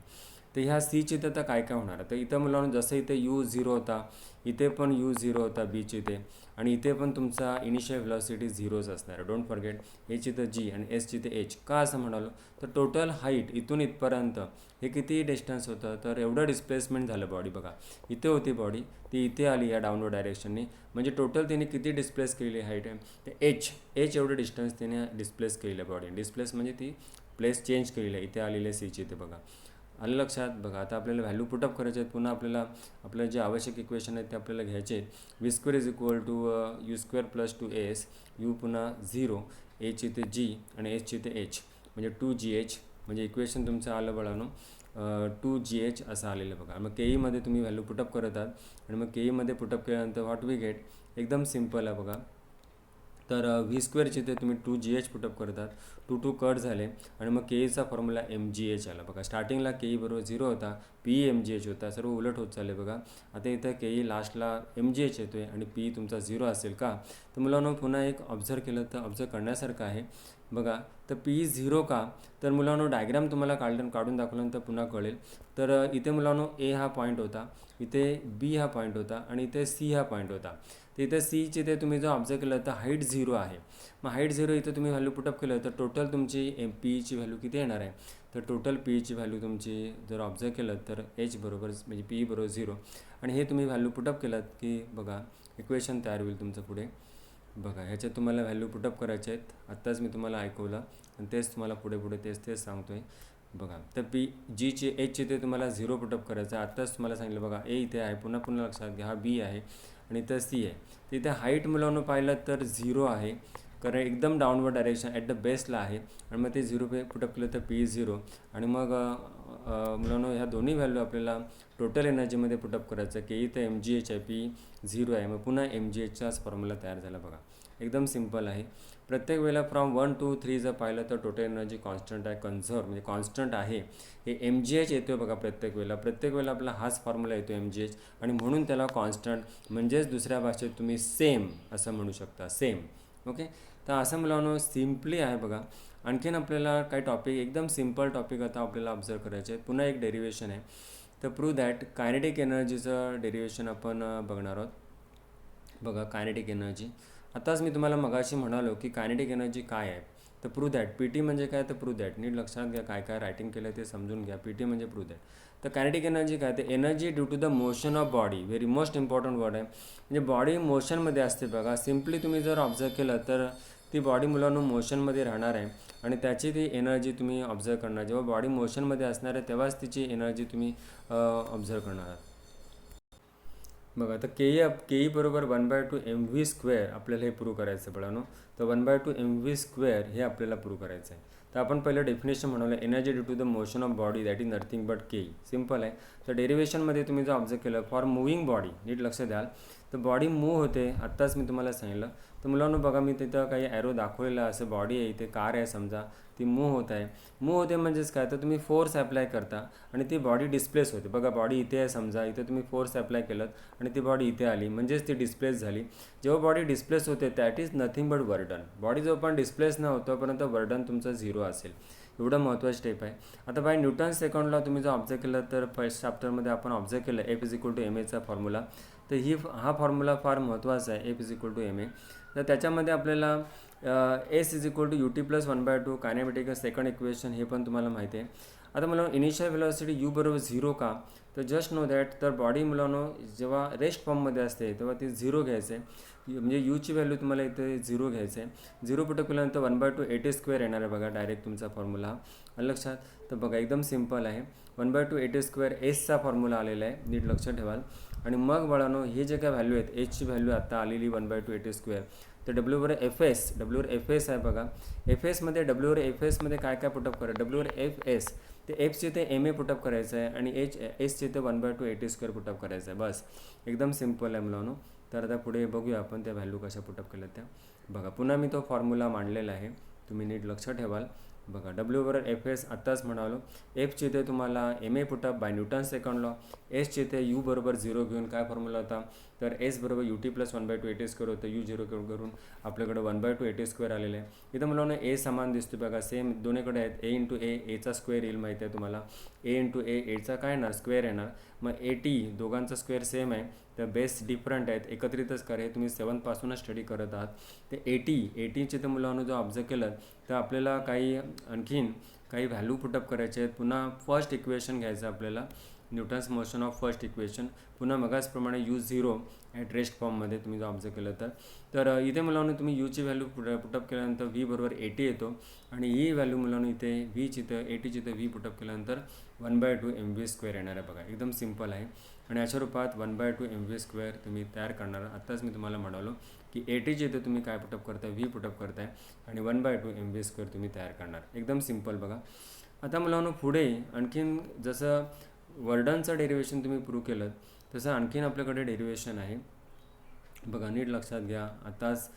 S1: तर ह्या सीचे तर आता काय होणार आहे, तर इथं मुलांनो जसं इथे U0 होता, इथे पण U0 होता बीचे ते, आणि इथे पण तुमचा इनिशियल व्हेलॉसिटी 0च असणार आहे. Don't forget. एची तर जी आणि एसची तर एच. का असं म्हणालो, तर टोटल हाईट इथून इथपर्यंत हे किती डिस्टन्स होतं, तर एवढं डिस्प्लेसमेंट झालं बॉडी. बघा इथे होती बॉडी, ती इथे आली या डाऊनवर्ड डायरेक्शनने, म्हणजे टोटल तिने किती डिस्प्लेस केलेली हाईट आहे, तर एच एवढं डिस्टन्स तिने डिस्प्लेस केलेलं आहे बॉडी. डिस्प्लेस म्हणजे ती प्लेस चेंज केलेली आहे. इथे आलेली आहे सीची ते. बघा आलं लक्षात. बघा आता आपल्याला व्हॅल्यू पुटअप करायचे आहेत. पुन्हा आपल्याला जे आवश्यक इक्वेशन आहेत ते आपल्याला घ्यायचे आहेत. V square is equal to U square plus 2as. U पुन्हा 0, एची ते जी आणि एचची ते एच, म्हणजे 2gh. म्हणजे इक्वेशन तुमचं आलं बळानो 2gh असं आलेलं बघा. मग केईमध्ये तुम्ही व्हॅल्यू पुटअप करत आहात आणि मग केईमध्ये पुटअप केल्यानंतर व्हॉट वी गेट, एकदम सिम्पल आहे बघा. तर व्ही स्क्वेअरचे ते तुम्ही 2gh पुटअप करतात. 2 कट झाले आणि मग केईचा फॉर्म्युला mgh आला. बघा स्टार्टिंगला केई बरोबर 0 होता, पी mgh होता, सर्व उलट होत चालले बघा. आता इथं केई लास्टला mgh येतो आहे आणि पी तुमचा 0 असेल का, तर मुलांनो पुन्हा एक ऑब्झर्व केलं तर ऑब्झर्व करण्यासारखं आहे. बघा तर पी 0 का, तर मुलांनो डायग्राम तुम्हाला काढून दाखवल्यानंतर पुन्हा कळेल. तर इथे मुलांनो ए हा पॉईंट होता, इथे बी हा पॉईंट होता आणि इथे सी हा पॉईंट होता. तर इथे सीचे ते तुम्ही जर ऑब्झर्व केलं तर हाईट 0 आहे. मग हाईट 0 इथं तुम्ही व्हॅल्यू पुटअप केलं तर टोटल तुमची पीची व्हॅल्यू किती येणार आहे, तर टोटल पीची व्हॅल्यू तुमची जर ऑब्झर्व केलं तर एच बरोबर म्हणजे पी बरोबर 0. आणि हे तुम्ही व्हॅल्यू पुटअप केलं की बघा इक्वेशन तयार होईल तुमचं पुढे. बघा ह्याच्यात तुम्हाला व्हॅल्यू पुटअप करायचे आहेत. आत्ताच मी तुम्हाला ऐकवलं आणि तेच तुम्हाला पुढे तेच सांगतो आहे. बघा तर पी जीचे एचचे ते तुम्हाला 0 पुटअप करायचं आहे. आत्ताच तुम्हाला सांगितलं बघा ए इथे आहे, पुन्हा लक्षात घ्या हा बी आहे आणि इथं सी आहे. तर इथे हाईट मुलांना पाहिलं तर 0 आहे कारण एकदम डाऊनवर्ड डायरेक्शन ॲट द बेस्टला आहे आणि मग ते 0 पुटअप केलं तर पी 0 आणि मग मुलांनो ह्या दोन्ही व्हॅल्यू आपल्याला टोटल एनर्जीमध्ये पुटअप करायचं आहे. के ई तर एम जी एच आहे, पी 0 आहे, मग पुन्हा एम जी एचचाच फॉर्म्युला तयार झाला बघा. एकदम सिम्पल आहे. प्रत्येक वेळेला फ्रॉम 1 to 3 जर पाहिलं तर टोटल एनर्जी कॉन्स्टंट आहे, कन्झर्व म्हणजे कॉन्स्टंट आहे. हे एम जी एच येतो बघा प्रत्येक वेळेला आपला हाच फॉर्म्युला येतो एम जी एच आणि म्हणून त्याला कॉन्स्टंट म्हणजेच दुसऱ्या भाषेत तुम्ही सेम असं म्हणू शकता, सेम. ओके, तर असं मुलांनो सिम्पली आहे बघा. आणखीन आपल्याला काही टॉपिक एकदम सिम्पल टॉपिक आता आपल्याला ऑब्झर्व करायचे आहेत. पुन्हा एक डेरिवेशन आहे. तर प्रूव्ह दॅट कायनेटिक एनर्जीचं डेरिवेशन आपण बघणार आहोत. बघा कायनेटिक एनर्जी, आताच मी तुम्हाला मगाशी म्हणालो की कायनेटिक एनर्जी काय आहे. तर प्रूव्ह दॅट, पी टी म्हणजे काय तर प्रूव्ह दॅट. नीट लक्षात घ्या, काय काय रायटिंग केलं ते समजून घ्या. पी टी म्हणजे प्रूव्ह दॅट. तर कायनेटिक एनर्जी काय, तर energy due to the motion of body. Very most important word आहे. म्हणजे बॉडी मोशनमध्ये असते बघा. सिम्पली तुम्ही जर ऑब्झर्व केलं तर ती बॉडी मुलांना मोशनमध्ये राहणार आहे आणि त्याची ती एनर्जी तुम्ही ऑब्झर्व करणार. जेव्हा बॉडी मोशनमध्ये असणार आहे तेव्हाच तिची एनर्जी तुम्ही ऑब्झर्व करणार आहात. बघा, तर के ई बरोबर 1/2 mv² आपल्याला हे प्रूव्ह करायचं आहे मुलांनो. तर 1/2 mv² हे आपल्याला प्रूव्ह करायचं आहे. तर आपण पहिलं डेफिनेशन म्हणालं, energy due to the motion of body that is nothing but K E. Simple आहे. तर डेरिवेशनमध्ये तुम्ही जर ऑब्झर्व केलं, फॉर मूव्हिंग बॉडी, नीट लक्ष द्याल, तर बॉडी मूव्ह होते. आत्ताच मी तुम्हाला सांगितलं. तर मुलांनो बघा, मी तिथं काही ॲरो दाखवलेला आहे. असं बॉडी आहे, इथे कार आहे समजा, ती मूव्ह होत आहे. मूव्ह होते म्हणजेच काय, तर तुम्ही फोर्स ॲप्लाय करता आणि ती बॉडी डिस्प्लेस होते. बघा, बॉडी इथे आहे समजा, इथे तुम्ही फोर्स ॲप्लाय केलं आणि ती बॉडी इथे आली म्हणजेच ती डिस्प्लेस झाली. जेव्हा बॉडी डिस्प्लेस होते that is nothing but वर्डन. Body जो पण डिस्प्लेस न होतोपर्यंत वर्डन तुमचं 0 असेल. एवढं महत्त्वाचं स्टेप आहे. आता बाय न्यूटन सेकंडला तुम्ही जर ऑब्झर्व केलं तर फर्स्ट चॅप्टरमध्ये आपण ऑब्झर्व केलं F is equal to M एचा फॉर्म्युला. तर हा फॉर्म्युला फार महत्त्वाचा आहे, F is equal to M A. तर त्याच्यामध्ये आपल्याला S is equal to U T plus 1/2 kinematic second equation हे पण तुम्हाला माहिती आहे. आता मला इनिशियल व्हेलॉसिटी यू बरोबर 0 का, तर जस्ट नो दॅट, तर बॉडी मुलांनो जेव्हा रेस्ट फॉर्ममध्ये असते तेव्हा ती 0 घ्यायचं आहे. म्हणजे यूची व्हॅल्यू तुम्हाला इथे 0 घ्यायचं आहे. 0 पुटअप केल्यानंतर 1/2 AT² येणार आहे बघा, डायरेक्ट तुमचा फॉर्म्युला लक्षात. तर बघा एकदम सिम्पल आहे. 1/2 AT² एसचा फॉर्म्युला आलेला आहे, नीट लक्ष ठेवाल. आणि मग बाळांनो हे जे काय व्हॅल्यू आहेत, एचची व्हॅल्यू आत्ता आलेली 1/2 AT². तर डब्ल्यूवर एफ एस आहे बघा. एफ एसमध्ये डब्ल्यूवर एफ एसमध्ये काय काय पुटअप करा, डब्ल्यूवर एफ एस, ते एफचे ते एम ए पुटअप करायचं आहे आणि एसचे ते 1/2 AT² पुटअप करायचं आहे. बस एकदम सिम्पल आहे मुलांनो. तर आता पुढे बघूया आपण त्या व्हॅल्यू कशा पुटअप केल्या त्या. बघा, पुन्हा मी तो फॉर्म्युला मांडलेला आहे, तुम्ही नीट लक्ष ठेवाल. बघा, डब्ल्यू बरोबर एफ एस आत्ताच म्हणालो. एफचे ते तुम्हाला M A put up by Newton second law. एसचे ते यू बरोबर 0 घेऊन काय फॉर्म्युला होता, तर एस बरोबर यू टी प्लस 1/2 AT² होतं. यू 0 करून आपल्याकडे 1/2 AT² आलेलं आहे. इथं मला ए समान दिसतो बघा, सेम दोन्हीकडे आहेत. ए इंटू एचा स्क्वेअर येईल माहिती आहे तुम्हाला. ए इंटू एचा काय येणार, स्क्वेअर येणार. मग ए टी दोघांचा स्क्वेअर सेम आहे, तर बेस डिफरंट आहेत, एकत्रितच करा. हे तुम्ही 7पासूनच स्टडी करत आहात. ते एटीचे तर मुलांना जो ऑब्झर्व केलं तर आपल्याला आणखीन काही व्हॅल्यू पुटअप करायचे आहेत. पुन्हा फर्स्ट इक्वेशन घ्यायचं आपल्याला, Newton's motion of first equation. पुन्हा मगाचप्रमाणे यू 0 ॲट रेस्ट फॉर्ममध्ये तुम्ही जर ऑब्झर्व केलं तर इथे मुलांना तुम्ही यूची व्हॅल्यू पुटअप केल्यानंतर व्ही बरोबर 80 येतो आणि ही व्हॅल्यू मुलांना इथे व्हीची तर 80ची तर व्ही पुटअप केल्यानंतर 1/2 mv² येणार आहे बघा. एकदम सिम्पल आहे. आणि अशा रूपात 1/2 mv² तुम्ही तयार करणार. आत्ताच मी तुम्हाला म्हणालो की 80ची इथे तुम्ही काय पुटअप करताय, व्ही पुटअप करताय आणि 1/2 mv² तुम्ही तयार करणार. एकदम सिम्पल बघा. आता मुलांना पुढे आणखीन जसं वर्डनचं डेरिवेशन तुम्ही प्रूव्ह केलं तसं आणखीन आपल्याकडे डेरिवेशन आहे बघा, नीट लक्षात घ्या आताच.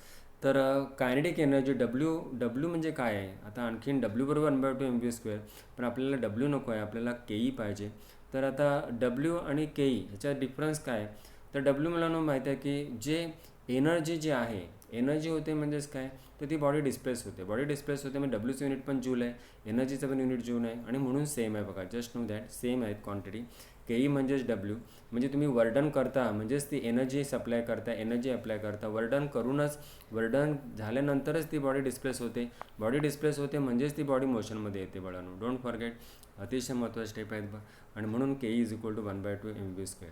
S1: तर कायनेटिक एनर्जी डब्ल्यू म्हणजे काय आहे. आता आणखीन डब्ल्यू बरोबर 1/2 mv², पण आपल्याला डब्ल्यू नको आहे, आपल्याला के ई पाहिजे. तर आता डब्ल्यू आणि के ई ह्याच्यात डिफरन्स काय आहे, तर डब्ल्यू मला माहिती आहे की जे एनर्जी जी आहे, एनर्जी होते म्हणजेच काय, तर ती बॉडी डिस्प्लेस होते. बॉडी डिस्प्लेस होते म्हणजे डब्ल्यूचं युनिट पण जूल आहे, एनर्जीचं पण युनिट जूल आहे आणि म्हणून सेम आहे बघा. जस्ट नो दॅट, सेम आहेत क्वांटिटी. के ई म्हणजेच डब्ल्यू, म्हणजे तुम्ही वर्डन करता म्हणजेच ती एनर्जी सप्लाय करता, एनर्जी अप्लाय करता. वर्डन झाल्यानंतरच ती बॉडी डिस्प्लेस होते. बॉडी डिस्प्लेस होते म्हणजेच ती बॉडी मोशनमध्ये येते बाळांनो. डोंट फॉरगेट, अतिशय महत्त्वाचे स्टेप आहेत बघ. आणि म्हणून K E is equal to 1/2 mv².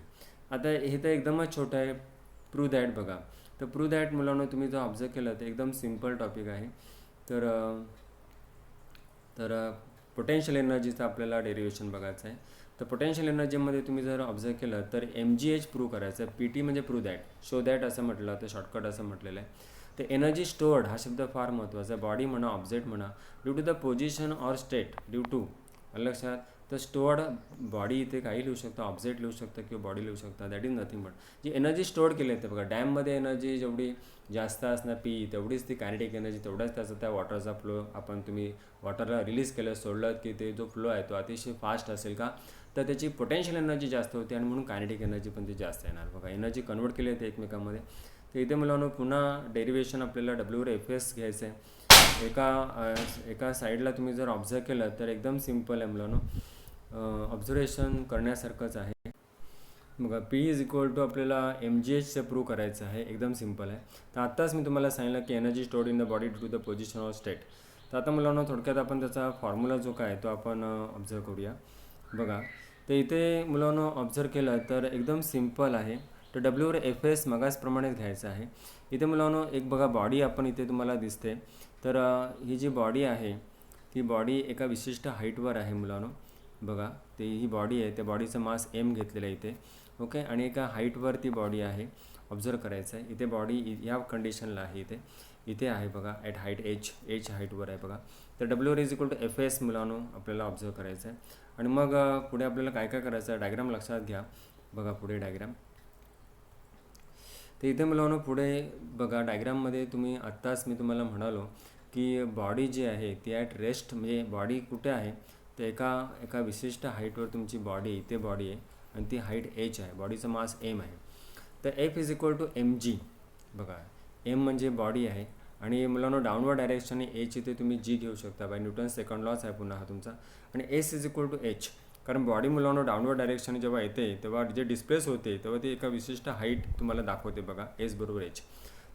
S1: आता हे तर एकदमच छोटं आहे. प्रूव्ह दॅट बघा. तर प्रूव्ह दॅट मुलांना तुम्ही जर ऑब्झर्व केलं तर एकदम सिम्पल टॉपिक आहे. तर पोटेन्शियल एनर्जीचं आपल्याला डेरिवेशन बघायचं आहे. तर पोटेन्शियल एनर्जीमध्ये तुम्ही जर ऑब्झर्व केलं तर MgH प्रूव्ह करायचं. PT म्हणजे प्रूव्ह दॅट, शो दॅट असं म्हटलं तर शॉर्टकट असं म्हटलेलं आहे. तर एनर्जी स्टोअर्ड हा शब्द फार महत्त्वाचा. बॉडी म्हणा, ऑब्जेक्ट म्हणा, due to the position or state, due to लक्षात. तर स्टोअर्ड बॉडी इथे काही लिहू शकतं, ऑब्जेक्ट लिहू शकतं किंवा बॉडी लिहू शकता. दॅट इज नथिंग बट जी एनर्जी स्टोअर्ड केली आहे. बघा डॅममध्ये एनर्जी जेवढी जास्त असणार P, तेवढीच ती कायनेटिक एनर्जी, तेवढाच त्याचा त्या वॉटरचा फ्लो. आपण तुम्ही वॉटरला रिलीज केलं, सोडलं की ते जो फ्लो आहे तो अतिशय फास्ट असेल का, तर त्याची पोटेन्शियल एनर्जी जास्त होते आणि म्हणून कायनेटिक एनर्जी पण ती जास्त येणार. बघा एनर्जी कन्वर्ट केली आहे एकमेकांमध्ये. तर इथे मुलांनो पुन्हा डेरिवेशन आपल्याला WFS घ्यायचं आहे. एका साईडला तुम्ही जर ऑब्झर्व केलं तर एकदम सिम्पल आहे मुलांनो, ऑब्झर्वेशन करण्यासारखंच आहे. बघा P इज इक्वल टू आपल्याला MgH प्रूव्ह करायचं आहे. एकदम सिम्पल आहे. तर आत्ताच मी तुम्हाला सांगितलं की energy stored in the body due to the position of state. तर आता मुलांना थोडक्यात आपण त्याचा फॉर्म्युला जो काय तो आपण ऑब्झर्व करूया. बघा तर इथे मुलांना ऑब्झर्व केलं तर एकदम सिम्पल आहे. तर WFS मगाचप्रमाणेच घ्यायचं आहे. इथे मुलांना एक बघा बॉडी आपण इथे तुम्हाला दिसते. तर ही जी बॉडी आहे ती बॉडी एका विशिष्ट हाईटवर आहे मुलांनो. बघा ते ही बॉडी आहे, त्या बॉडीचं मास M घेतलेलं आहे इथे. ओके, आणि एका हाईटवर ती बॉडी आहे. ऑब्झर्व करायचं आहे. इथे बॉडी या कंडिशनला आहे. इथे आहे बघा ॲट हाईट H हाईटवर आहे बघा. तर WR is equal to FS मुलांनो आपल्याला ऑब्झर्व करायचं आहे. आणि मग पुढे आपल्याला काय काय करायचं आहे, डायग्राम लक्षात घ्या. बघा पुढे डायग्राम. तर इथे मुलांनो पुढे बघा डायग्राममध्ये तुम्ही आत्ताच मी तुम्हाला म्हणालो की बॉडी जी आहे ती ॲट रेस्ट, म्हणजे बॉडी कुठे आहे तर एका विशिष्ट हाईटवर तुमची बॉडी इथे बॉडी आहे आणि ती हाईट H आहे. बॉडीचं मास M आहे. तर F is equal to mg. बघा M म्हणजे बॉडी आहे आणि मुलांनो डाऊनवर्ड डायरेक्शन H इथे तुम्ही G घेऊ शकता. बाय न्यूटन सेकंड लॉच आहे पुन्हा हा तुमचा. आणि S is equal to H, कारण बॉडी मुलांनो डाऊनवर्ड डायरेक्शन जेव्हा येते तेव्हा जे डिस्प्लेस होते तेव्हा ती एका विशिष्ट हाईट तुम्हाला दाखवते. बघा S बरोबर H.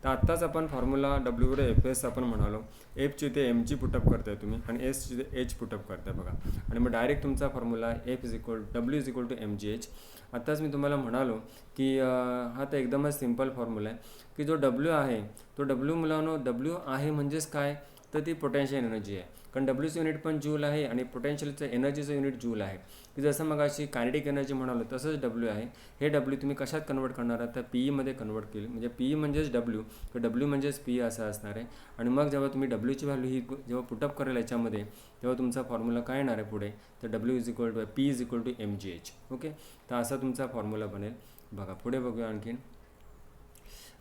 S1: तर आत्ताच आपण फॉर्म्युला WFS आपण म्हणालो. Fची इथे MG पुटअप करताय तुम्ही आणि S ची H पुटअप करताय बघा. आणि मग डायरेक्ट तुमचा formula W is equal to MgH. आत्ताच मी तुम्हाला म्हणालो की हा तर एकदमच सिम्पल फॉर्म्युला आहे की जो W आहे तो W मुलांनो W आहे म्हणजेच काय तर ती पोटेन्शियल एनर्जी आहे. कारण Wचं युनिट पण जूल आहे आणि पोटेन्शियलचं एनर्जीचं युनिट जूल आहे. की जसं मग अशी कायनेटिक एनर्जी म्हणालो तसंच W आहे. हे W तुम्ही कशात कन्वर्ट करणार आहात तर PE मध्ये कन्वर्ट केली, म्हणजे PE म्हणजेच W, तर W म्हणजेच PE असं असणार आहे. आणि मग जेव्हा तुम्ही Wची व्हॅल्यू ही जेव्हा पुटअप कराल याच्यामध्ये तेव्हा तुमचा फॉर्म्युला काय येणार आहे पुढे तर W is equal to P is equal to MgH. Okay, तर असा तुमचा फॉर्म्युला बनेल. बघा पुढे बघूया आणखीन.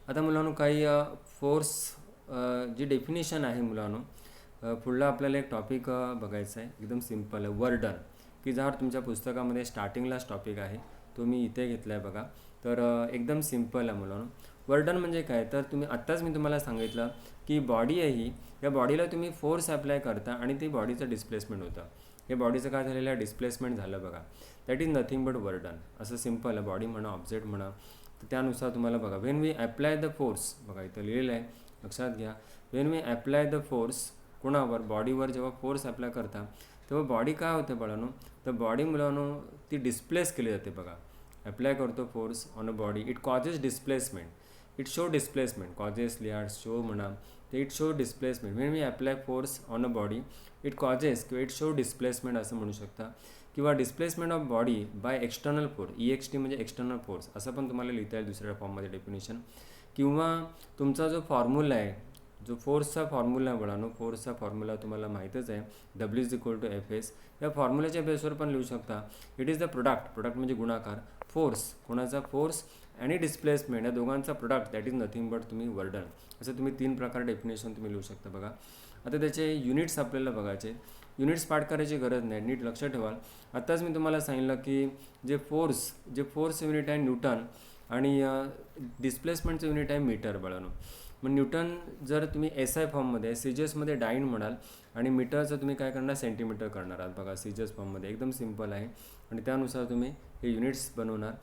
S1: आता मुलांनो काही फोर्स जी डेफिनेशन आहे मुलांनो, पुढला आपल्याला एक टॉपिक बघायचा आहे. एकदम सिम्पल आहे, वर्क डन, की जर तुमच्या पुस्तकामध्ये स्टार्टिंगलाच टॉपिक आहे तो मी इथे घेतला आहे बघा. तर एकदम सिम्पल आहे मुलांनो. वर्क डन म्हणजे काय तर तुम्ही आत्ताच मी तुम्हाला सांगितलं की बॉडी आहे ही, या बॉडीला तुम्ही फोर्स अप्लाय करता आणि ती बॉडीचं डिस्प्लेसमेंट होतं. हे बॉडीचं काय झालेलं आहे डिस्प्लेसमेंट झालं बघा. That is nothing but work done. असं सिम्पल आहे. बॉडी म्हणा, ऑब्जेक्ट म्हणा, तर त्यानुसार तुम्हाला बघा when we apply the force, बघा इथं लिहिलेलं आहे लक्षात घ्या. When we apply the force कोणावर बॉडीवर जेव्हा फोर्स अप्लाय करता तेव्हा बॉडी काय होते मुलांनो तर बॉडी मुलांनो ती डिस्प्लेस केली जाते बघा. अप्लाय करतो force on a body, it causes displacement, it show displacement, causes लिहा शो म्हणा तर it show displacement. When we apply force on a body it causes किंवा इट शो डिस्प्लेसमेंट असं म्हणू शकता. किंवा displacement of body by external force, EXT म्हणजे external force असं पण तुम्हाला लिहिता येईल दुसऱ्या फॉर्ममध्ये डेफिनेशन. किंवा तुमचा जो फॉर्म्युला आहे, जो फोर्सचा फॉर्म्युला आहे मुलांनो, फोर्सचा फॉर्म्युला तुम्हाला माहीतच आहे W is equal to FS. या फॉर्म्युल्याच्या बेसवर पण लिहू शकता. इट इज द प्रोडक्ट म्हणजे गुणाकार, फोर्स कोणाचा फोर्स आणि डिस्प्लेसमेंट या दोघांचा product, that is nothing but तुम्ही वर्क डन. असं तुम्ही 3 प्रकार डेफिनेशन तुम्ही लिहू शकता बघा. आता त्याचे युनिट्स आपल्याला बघायचे. युनिट्स पाठ करायची गरज नाही, नीट लक्षात ठेवाल. आत्ताच मी तुम्हाला सांगितलं की जे फोर्स युनिट आहे न्यूटन आणि डिस्प्लेसमेंटचं युनिट आहे मीटर बाळांनो. मग न्यूटन जर तुम्ही SI फॉर्ममध्ये CGSमध्ये डाईन म्हणाल आणि मीटरचं तुम्ही काय करणार सेंटीमीटर करणार आहात बघा CGS फॉर्ममध्ये. एकदम सिम्पल आहे आणि त्यानुसार तुम्ही हे युनिट्स बनवणार.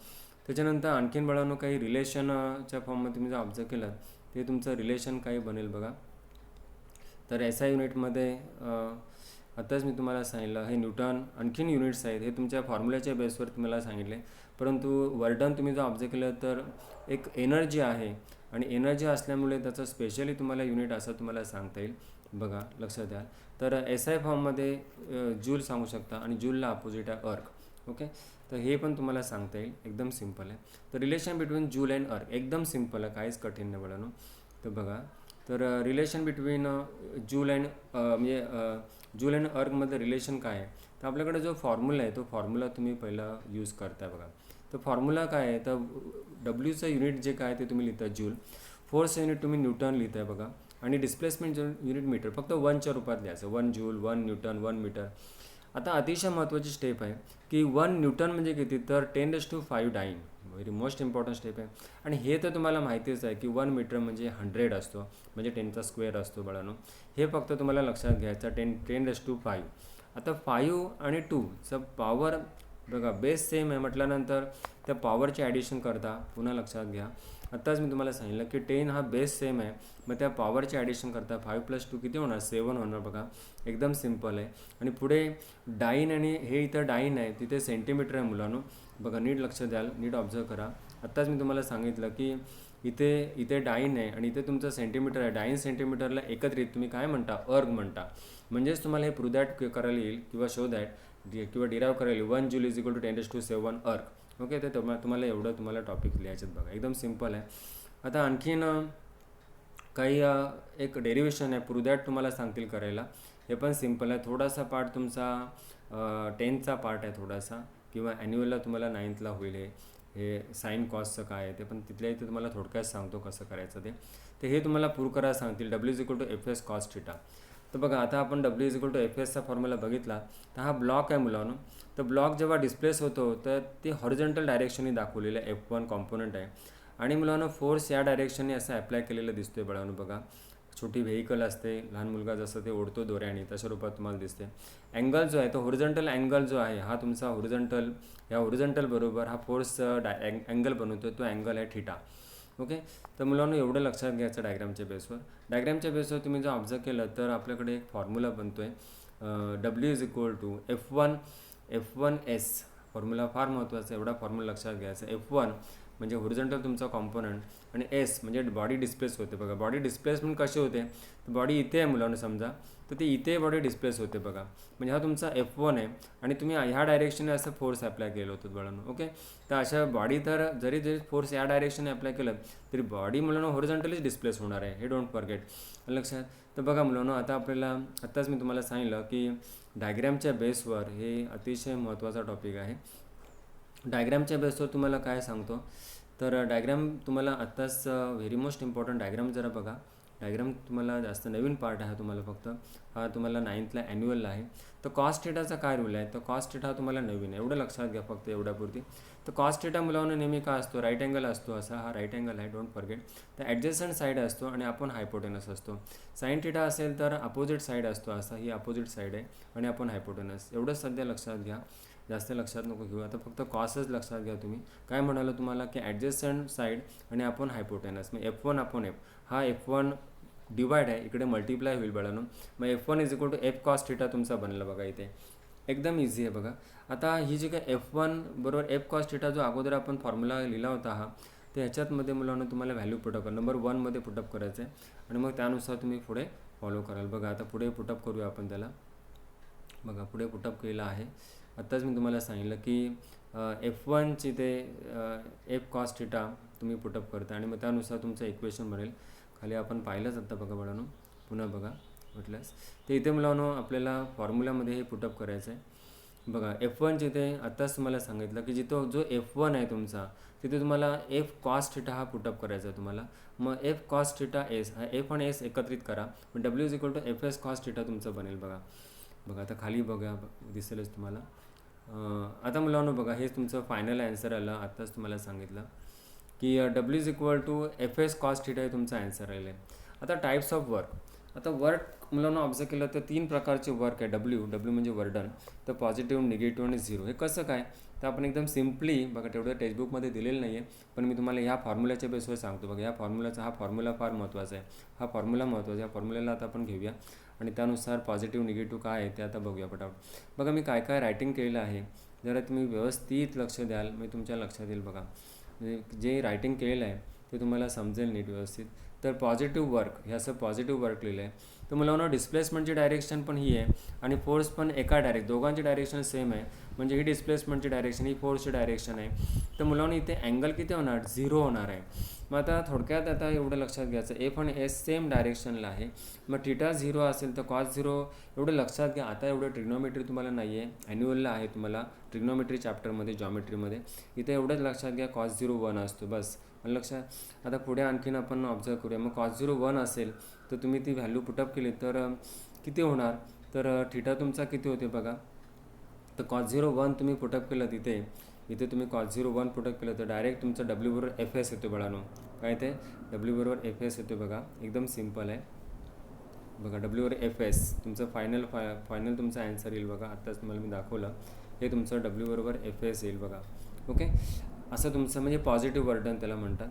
S1: त्याच्यानंतर आणखीन बाळांनो काही रिलेशनच्या फॉर्ममध्ये तुम्ही जर ऑब्झर्व केलं ते तुमचं रिलेशन काही बनेल बघा. तर SI युनिटमध्ये आताच मी तुम्हाला सांगितलं हे न्यूटन, आणखीन युनिट्स आहेत हे तुमच्या फॉर्म्युल्याच्या बेसवर तुम्हाला सांगितले. परंतु वर्क डन तुम्ही जर ऑब्झर्व केलं तर एक एनर्जी आहे आणि एनर्जी असल्यामुळे त्याचं स्पेशली तुम्हाला युनिट असं तुम्हाला सांगता येईल बघा लक्षात द्या. तर SI फॉर्ममध्ये जूल सांगू शकता आणि जूलला अपोजिट आहे अर्क. ओके, तर हे पण तुम्हाला सांगता येईल, एकदम सिम्पल आहे. तर रिलेशन बिटवीन जूल अँड अर्क एकदम सिम्पल आहे, काहीच कठीण नाही मुलांनो. तर बघा, तर रिलेशन बिटवीन जूल अँड म्हणजे जूल अँड अर्कमधलं रिलेशन काय आहे, तर आपल्याकडे जो फॉर्म्युला आहे तो फॉर्म्युला तुम्ही पहिला यूज करताय बघा. तर फॉर्म्युला काय आहे, तर डब्ल्यूचं युनिट जे काय ते तुम्ही लिहिता जूल, फोर्सचं युनिट तुम्ही न्यूटन लिहिताय बघा, आणि डिस्प्लेसमेंट युनिट मीटर, फक्त 1च्या रूपात लिहायचं, 1 जूल, 1 न्यूटन, 1 मीटर. आता अतिशय महत्त्वाची स्टेप आहे की 1 न्यूटन म्हणजे किती, तर 10⁵ dine, very most important step आहे. आणि हे तर तुम्हाला माहितीच आहे की 1 मीटर म्हणजे 100 असतो, म्हणजे 10चा स्क्वेअर असतो बाळांनो. हे फक्त तुम्हाला लक्षात घ्यायचं, 10⁵. आता 5 आणि 2चं पॉवर बघा बेस सेम आहे म्हटल्यानंतर त्या पॉवरचे ॲडिशन करता, पुन्हा लक्षात घ्या. आत्ताच मी तुम्हाला सांगितलं की 10 हा बेस सेम आहे, मग त्या पॉवरचे ॲडिशन करता 5 + 2 किती होणार, 7 होणार बघा, एकदम सिम्पल आहे. आणि पुढे डाईन, आणि हे इथं डाईन आहे तिथे सेंटीमीटर आहे मुलांनो. बघा नीट लक्ष द्याल, नीट ऑब्झर्व करा. आत्ताच मी तुम्हाला सांगितलं की इथे डाईन आहे आणि इथे तुमचं सेंटीमीटर आहे. डाईन सेंटीमीटरला एकत्रित तुम्ही काय म्हणता, अर्ग म्हणता. म्हणजेच तुम्हाला हे प्रूव्ह दॅट करायला येईल किंवा शो दॅट किंवा डिराईव्ह करायला येईल 1 जूल = 10⁶ अर्ग. ओके, तर तुम्हाला एवढं तुम्हाला टॉपिक लिहायचं बघा, एकदम सिम्पल आहे. आता आणखीन काही एक डेरिव्हेशन आहे, प्रूव्ह दॅट तुम्हाला सांगतील करायला, हे पण सिम्पल आहे. थोडासा पार्ट तुमचा 10चा पार्ट आहे थोडासा, किंवा ॲन्युअलला तुम्हाला 9thला होईल. हे साईन कॉसचं काय आहे ते पण तिथल्या इथे तुम्हाला थोडक्यात सांगतो कसं करायचं ते. तर हे तुम्हाला प्रूव्ह करायला सांगतील, W=Fs cos θ. तर बघा, आता आपण W=Fsचा फॉर्म्युला बघितला, तर हा ब्लॉक आहे मुलांनो. तर ब्लॉक जेव्हा डिस्प्लेस होतो तर ते हॉरिझॉन्टल डायरेक्शनने दाखवलेलं आहे, F1 कॉम्पोनंट आहे. आणि मुलांनो फोर्स या डायरेक्शनने असं ॲप्लाय केलेलं दिसतो आहे बाळांनो. बघा, छोटी व्हेकल असते, लहान मुलगा जसं ते ओढतो दोऱ्याने, तशा रूपात तुम्हाला दिसते. अँगल जो आहे तो हॉरिझॉन्टल अँगल जो आहे हा तुमचा हॉरिझॉन्टल, या हॉरिझॉन्टल बरोबर हा फोर्स अँगल बनवतो, तो अँगल आहे θ. ओके, तर मुलांनो एवढं लक्षात घ्यायचं डायग्रामच्या बेसवर. डायग्रामच्या बेसवर तुम्ही जर ऑब्झर्व केलं तर आपल्याकडे एक फॉर्म्युला बनतो आहे, W=F1S. फॉर्म्युला फार महत्त्वाचा, एवढा फॉर्म्युला लक्षात घ्यायचा. F1 म्हणजे हॉरिझॉन्टल तुमचा कॉम्पोनंट, आणि S म्हणजे बॉडी डिस्प्लेस होते. बघा, बॉडी डिस्प्लेसमेंट कसे होते, तर बॉडी इथे आहे मुलांना समजा, तर ते इथे बॉडी डिस्प्लेस होते बघा. म्हणजे हा तुमचा F1 आहे, आणि तुम्ही ह्या डायरेक्शनने असं फोर्स अप्लाय केलं होतं बाळांनो. ओके, तर अशा बॉडी तर जरी फोर्स या डायरेक्शनने अप्लाय केलं तरी बॉडी मुलांना हॉरिझॉन्टलीच डिस्प्लेस होणार आहे, हे डोंट फॉरगेट, लक्षात. तर बघा मुलांनो, आता आपल्याला आत्ताच मी तुम्हाला सांगितलं की डायग्रामच्या बेसवर हे अतिशय महत्त्वाचा टॉपिक आहे. डायग्रामच्या बेसवर तुम्हाला काय सांगतो, तर डायग्राम तुम्हाला आत्ताच व्हेरी मोस्ट इम्पॉर्टंट डायग्राम जरा बघा. डायग्राम तुम्हाला जास्त नवीन पार्ट आहे, तुम्हाला फक्त हा तुम्हाला 9thला ॲन्युअलला आहे. तर कॉस थिटाचा काय रूल आहे, तर कॉस थिटा तुम्हाला नवीन आहे, एवढं लक्षात घ्या फक्त एवढ्यापुरती. तर कॉस थिटा मुलांना नेहमी काय असतो, राईट अँगल असतो, असा हा राईट अँगल आहे, डोंट फॉरगेट. तर ॲडजस्टंट साईड असतो आणि आपण हायपोटेनस असतो. साईन थिटा असेल तर अपोजिट साईड असतो, असा ही अपोजिट साईड आहे, आणि आपण हायपोटेनस. एवढंच सध्या लक्षात घ्या, जास्त लक्षात नको घेऊ. आता फक्त कॉसच लक्षात घ्या तुम्ही. काय म्हणालो तुम्हाला की ॲडजस्टंट साईड आणि आपण हायपोटेनस, मग F1/F. हा F1 डिवाइड आहे, इकडे मल्टिप्लाय होईल बाळांनो. मग F1 = F cos θ तुमचा बनला बघा, इथे एकदम इझी आहे बघा. आता ही जी काय F1 = F cos θ जो अगोदर आपण फॉर्म्युला लिहिला होता हा, तर ह्याच्यातमध्ये मुलांना तुम्हाला व्हॅल्यू पुटअप करा, नंबर 1मध्ये पुटअप करायचं आहे, आणि मग त्यानुसार तुम्ही पुढे फॉलो कराल. बघा, आता पुढे पुटअप करूया आपण त्याला. बघा, पुढे पुटअप केलं आहे. आत्ताच मी तुम्हाला सांगितलं की F1ची ते F cos θ तुम्ही पुटअप करता, आणि मग त्यानुसार तुमचं इक्वेशन बनेल. खाली आपण पाहिलंच आता बघा बाळांनो, पुन्हा बघा म्हटल्यास. तर इथे मुलांनो आपल्याला फॉर्म्युल्यामध्ये हे पुटअप करायचं आहे. बघा, F1चे इथे आत्ताच तुम्हाला सांगितलं की जिथं जो F1 आहे तुमचा, तिथे तुम्हाला F cos θ हा पुटअप करायचा आहे तुम्हाला. मग F cos θ S, हा F आणि S एकत्रित करा, मग W=Fs cos θ तुमचं बनेल बघा. बघा, आता खाली बघा दिसेलच तुम्हाला. आता मुलांनो बघा, हेच तुमचं फायनल ॲन्सर आलं. आत्ताच तुम्हाला सांगितलं की W=Fs cos θ हे तुमचा ॲन्सर आलेलं आहे. आता टाईप्स ऑफ वर्क. आता वर्क मुलांना ऑब्झर्व केलं तर 3 प्रकारचे वर्क आहे. W म्हणजे वर्डन, तर पॉझिटिव्ह, निगेटिव्ह आणि 0. हे कसं काय, तर आपण एकदम सिम्पली बघा, तेवढं टेक्स्टबुकमध्ये दिलेलं नाही आहे, पण मी तुम्हाला ह्या फॉर्म्युल्याच्या बेसवर सांगतो. बघा, हा फॉर्म्युला फार महत्त्वाचा आहे. हा फॉर्म्युला महत्त्वाचा आहे, फॉर्म्युल्याला आता आपण घेऊया, आणि त्यानुसार पॉझिटिव्ह निगेटिव्ह काय आहे ते आता बघूया पटापट. बघा, मी काय काय रायटिंग केलेलं आहे, जरा तुम्ही व्यवस्थित लक्ष द्याल, मी तुमच्या लक्षात येईल. बघा, म्हणजे जे रायटिंग केलेलं आहे ते तुम्हाला समजेल नीट व्यवस्थित. तर पॉझिटिव्ह वर्क हे असं पॉझिटिव्ह वर्क लिहिलं आहे. तर मुलांना डिस्प्लेसमेंटची डायरेक्शन पण ही आहे आणि फोर्स पण एका दोघांची डायरेक्शन सेम आहे. म्हणजे ही डिस्प्लेसमेंटची डायरेक्शन, ही फोर्सची डायरेक्शन आहे. तर मुलांना इथे अँगल किती होणार, 0 होणार आहे. मग आता थोडक्यात आता एवढं लक्षात घ्यायचं, एफ आणि एस सेम डायरेक्शनला आहे. मग थिटा 0 असेल तर कॉस 0 एवढं लक्षात घ्या. आता एवढं ट्रिग्नोमेट्री तुम्हाला नाही आहे, ॲन्युअलला आहे तुम्हाला ट्रिग्नोमेट्री चॅप्टरमध्ये, जॉमेट्रीमध्ये. इथे एवढंच लक्षात घ्या, कॉस 0 1 असतो बस. लक्षात. आता पुढे आणखीन आपण ऑब्झर्व करूया. मग कॉस 0 1 असेल तर तुम्ही ती व्हॅल्यू पुटअप केली तर किती होणार, तर थिटा तुमचा किती होते बघा. तर कॉस 0 1 तुम्ही पुटअप केलं इथे तुम्ही कॉस 0 1 पुटअप केलं तर डायरेक्ट तुमचं डब्ल्यू बरोबर एफ एस येतो बाळांनो. काय ते डब्ल्यू बरोबर एफ एस येतो बघा. एकदम सिम्पल आहे बघा. डब्ल्यू बरोबर एफ एस तुमचं फायनल तुमचा ॲन्सर येईल बघा. आत्ताच तुम्हाला मी दाखवलं, हे तुमचं डब्ल्यू बरोबर एफ एस येईल बघा. ओके, असं तुमचं म्हणजे पॉझिटिव्ह वर्डन त्याला म्हणतात.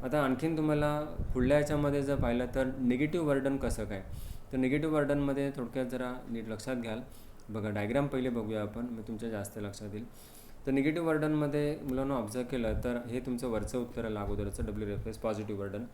S1: आता आणखीन तुम्हाला पुढल्या याच्यामध्ये जर पाहिलं तर निगेटिव्ह वर्डन कसं काय. तर निगेटिव्ह वर्डनमध्ये थोडक्यात जरा नीट लक्षात घ्याल बघा. डायग्राम पहिले बघूया आपण, मग तुमच्या जास्त लक्षात येईल. तर निगेटिव्ह वर्डनमध्ये मुलांना ऑब्झर्व केलं तर हे तुमचं वरचं उत्तर आहे अगोदरचं, डब्ल्यू एफ एस पॉझिटिव्ह वर्डन.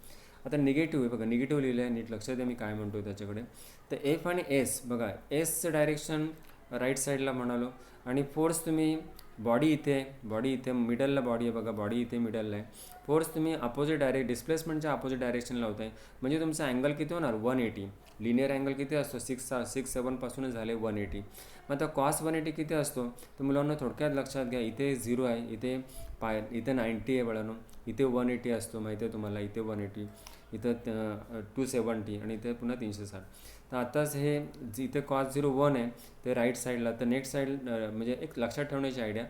S1: आता निगेटिव्ह आहे बघा, निगेटिव्ह लिहिलं आहे, नीट लक्षात द्या मी काय म्हणतो त्याच्याकडे. तर एफ आणि एस बघा, एसचं डायरेक्शन राईट साईडला म्हणालो आणि फोर्स तुम्ही बॉडी इथे मिडलला बॉडी आहे बघा, बॉडी इथे मिडलला आहे. फोर्स तुम्ही अपोजिट डिस्प्लेसमेंटच्या अपोजिट डायरेक्शन लावत आहे, म्हणजे तुमचा अँगल किती होणार 180. लिनियर अँगल किती असतो 6 7 पासूनच झाले 180. मग आता कॉस 180 किती असतो, तर मुलांना थोडक्यात लक्षात घ्या. इथे 0 आहे, इथे 90 आहे बाळांनो, इथे 180 असतो माहिती आहे तुम्हाला. इथे 180, इथं 270 आणि इथे पुन्हा 360. तर आताच हे इथे कॉस 0 1 आहे ते राईट साईडला. तर नेक्स्ट साईड म्हणजे एक लक्षात ठेवण्याची आयडिया,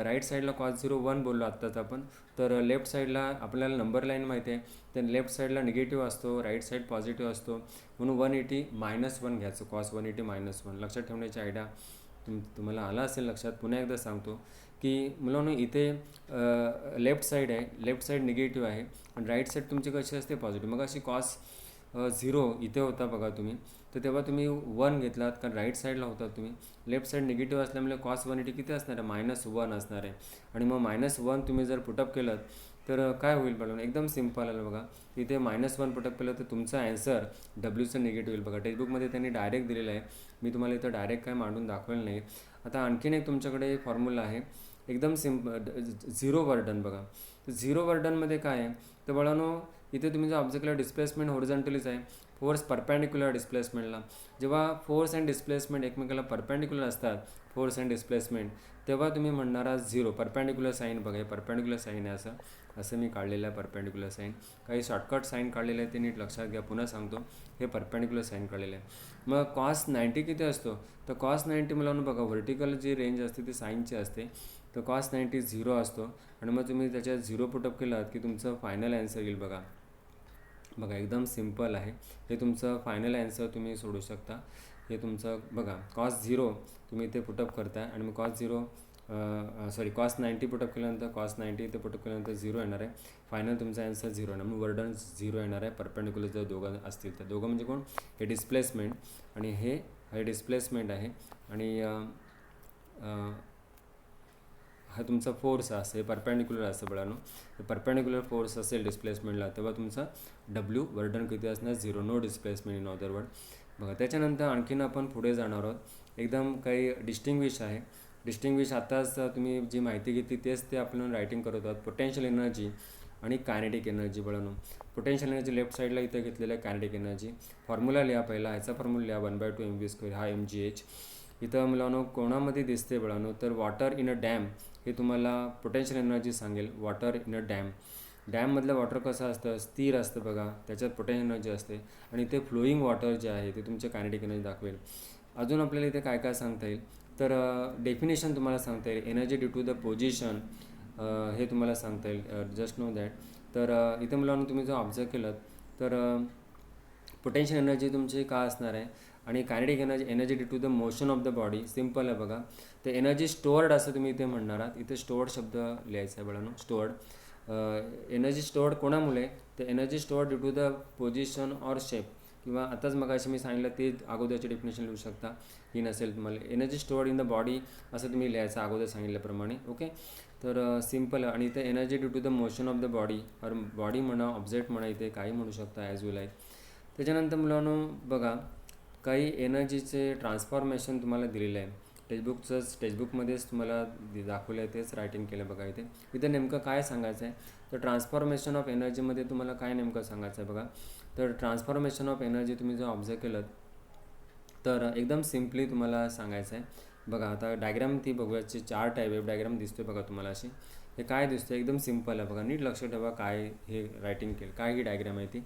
S1: राईट साईडला कॉस 0 1 बोललो आत्ताच आपण. तर लेफ्ट साईडला आपल्याला नंबर लाईन माहिती आहे, तर लेफ्ट साईडला निगेटिव्ह असतो, राईट साईड पॉझिटिव्ह असतो. म्हणून 180 -1 घ्यायचं, कॉस 180 -1. लक्षात ठेवण्याची आयडिया तुम्हाला आला असेल लक्षात. पुन्हा एकदा सांगतो की मुलांनो इथे लेफ्ट साईड आहे, लेफ्ट साईड निगेटिव्ह आहे आणि राईट साईड तुमची कशी असते पॉझिटिव्ह. मग अशी कॉस 0 इथे होता बघा तुम्ही, तर तेव्हा तुम्ही 1 घेतलात कारण राईट साईडला होता तुम्ही. लेफ्ट साईड निगेटिव्ह असल्यामुळे कॉस 180 किती असणार आहे -1 असणार आहे. आणि मग -1 तुम्ही जर पुटअप केलं तर काय होईल बघा, एकदम सिम्पल आलं बघा. इथे -1 पुटअप केलं तर तुमचा ॲन्सर डब्ल्यूचं निगेटिव्ह येईल बघा. टेक्स्टबुकमध्ये त्यांनी डायरेक्ट दिलेलं आहे, मी तुम्हाला इथं डायरेक्ट काय मांडून दाखवेल नाही. आता आणखीन एक तुमच्याकडे फॉर्म्युला आहे एकदम झिरो वर्डन बघा. तर झिरो वर्डनमध्ये काय आहे तर बाळांनो, इथे तुम्ही जर ऑब्झर्व केलं डिस्प्लेसमेंट होरिझॉन्टलीच आहे, फोर्स परपॅन्डिक्युलर डिस्प्लेसमेंटला. जेव्हा फोर्स अँड डिस्प्लेसमेंट एकमेकाला परपॅन्डिक्युलर असतात, फोर्स अँड डिस्प्लेसमेंट, तेव्हा तुम्ही म्हणणारा 0 परपॅन्डिक्युलर साईन बघा. हे परपॅन्डिक्युलर साईन आहे, असं मी काढलेलं आहे परपॅन्डिक्युलर साईन. काही शॉर्टकट साईन काढलेलं आहे ते नीट लक्षात घ्या. पुन्हा सांगतो, हे परपॅन्डिक्युलर साईन काढलेलं आहे. मग कॉस 90 किती असतो, तर कॉस 90 मला बघा व्हर्टिकल जी रेंज असते ती साईनची असते. तर कॉस 90 0 असतो आणि मग तुम्ही त्याच्यात 0 पुटअप केलात की तुमचं फायनल ॲन्सर येईल बघा. बघा एकदम सिम्पल आहे, हे तुमचं फायनल ॲन्सर तुम्ही सोडू शकता. हे तुमचं बघा कॉस 0 तुम्ही इथे पुटअप करताय आणि मग कॉस 90 पुटअप केल्यानंतर कॉस 90 इथे पुटअप केल्यानंतर 0 येणार आहे. फायनल तुमचा ॲन्सर 0 येणार. मग वर्डन 0 येणार आहे. परपेंडिक्युलर जर दोघं असतील तर, दोघं म्हणजे कोण, हे डिस्प्लेसमेंट आणि हे डिस्प्लेसमेंट आहे आणि हा तुमचा फोर्स असेल, परपॅन्डिक्युलर असं बघानो. परपॅन्डिक्युलर फोर्स असेल डिस्प्लेसमेंटला तेव्हा तुमचा डब्ल्यू वर्डन किती असणार 0, no displacement in other word बघा. त्याच्यानंतर आणखीन आपण पुढे जाणार आहोत. एकदम काही डिस्टिंग्विश आहे. डिस्टिंग्विश आताच तुम्ही जी माहिती घेतली तेच ते आपण रायटिंग करत आहोत. पोटेन्शियल एनर्जी आणि कायनेटिक एनर्जी बघानो. पोटेन्शियल एनर्जी लेफ्ट साईडला इथं घेतलेलं आहे. कायनेटिक एनर्जी फॉर्म्युला लिहा पहिला, ह्याचा फॉर्म्युला लिहा 1/2 mv², हा mgh. इथं मुलांनो कोणामध्ये दिसते बघानो, तर वॉटर इन अ डॅम हे तुम्हाला पोटेन्शियल एनर्जी सांगेल. वॉटर इन अ डॅममधलं वॉटर कसं असतं, स्थिर असतं बघा, त्याच्यात पोटेन्शियल एनर्जी असते. आणि ते फ्लोईंग वॉटर जे आहे ते तुमचे कायनेटिक एनर्जी दाखवेल. अजून आपल्याला इथे काय काय सांगता येईल, तर डेफिनेशन तुम्हाला सांगता येईल. Energy due to the position हे तुम्हाला सांगता येईल, जस्ट नो दॅट. तर इथे मुलांना तुम्ही जर ऑब्झर्व केलं तर पोटेन्शियल एनर्जी तुमची का असणार आहे आणि kinetic energy due to the motion of the body. Simple आहे बघा. तर एनर्जी स्टोअर्ड असं तुम्ही इथे म्हणणार आहात. इथे स्टोअर्ड शब्द लिहायचा आहे बघानो. स्टोअर्ड एनर्जी स्टोअर्ड कोणामुळे, तर energy stored due to the position or shape, किंवा आताच मगाशी मी सांगितलं ते अगोदरचे डेफिनेशन लिहू शकता. ही नसेल तुम्हाला energy stored in the body असं तुम्ही लिहायचं अगोदर सांगितल्याप्रमाणे. ओके, तर सिम्पल आणि इथे energy due to the motion of the body or body म्हणा ऑब्जेक्ट म्हणा इथे काही म्हणू शकता ॲज यू लाईक. त्याच्यानंतर मुलांनो बघा काही एनर्जीचे ट्रान्सफॉर्मेशन तुम्हाला दिलेलं आहे. टेक्स्टबुकमध्येच तुम्हाला दाखवलं आहे तेच रायटिंग केलं बघा इथे. इथे नेमकं काय सांगायचं आहे तर ट्रान्सफॉर्मेशन ऑफ एनर्जीमध्ये तुम्हाला काय नेमकं सांगायचं आहे बघा. तर ट्रान्सफॉर्मेशन ऑफ एनर्जी तुम्ही जर ऑब्झर्व केलं तर एकदम सिम्पली तुम्हाला सांगायचं आहे बघा. आता डायग्राम ती बघूयाची चार्ट आहे, वेब डायग्राम दिसतोय बघा तुम्हाला अशी. हे काय दिसतं एकदम सिम्पल आहे बघा. नीट लक्ष ठेवा काय हे रायटिंग केलं, काय ही डायग्राम आहे ती.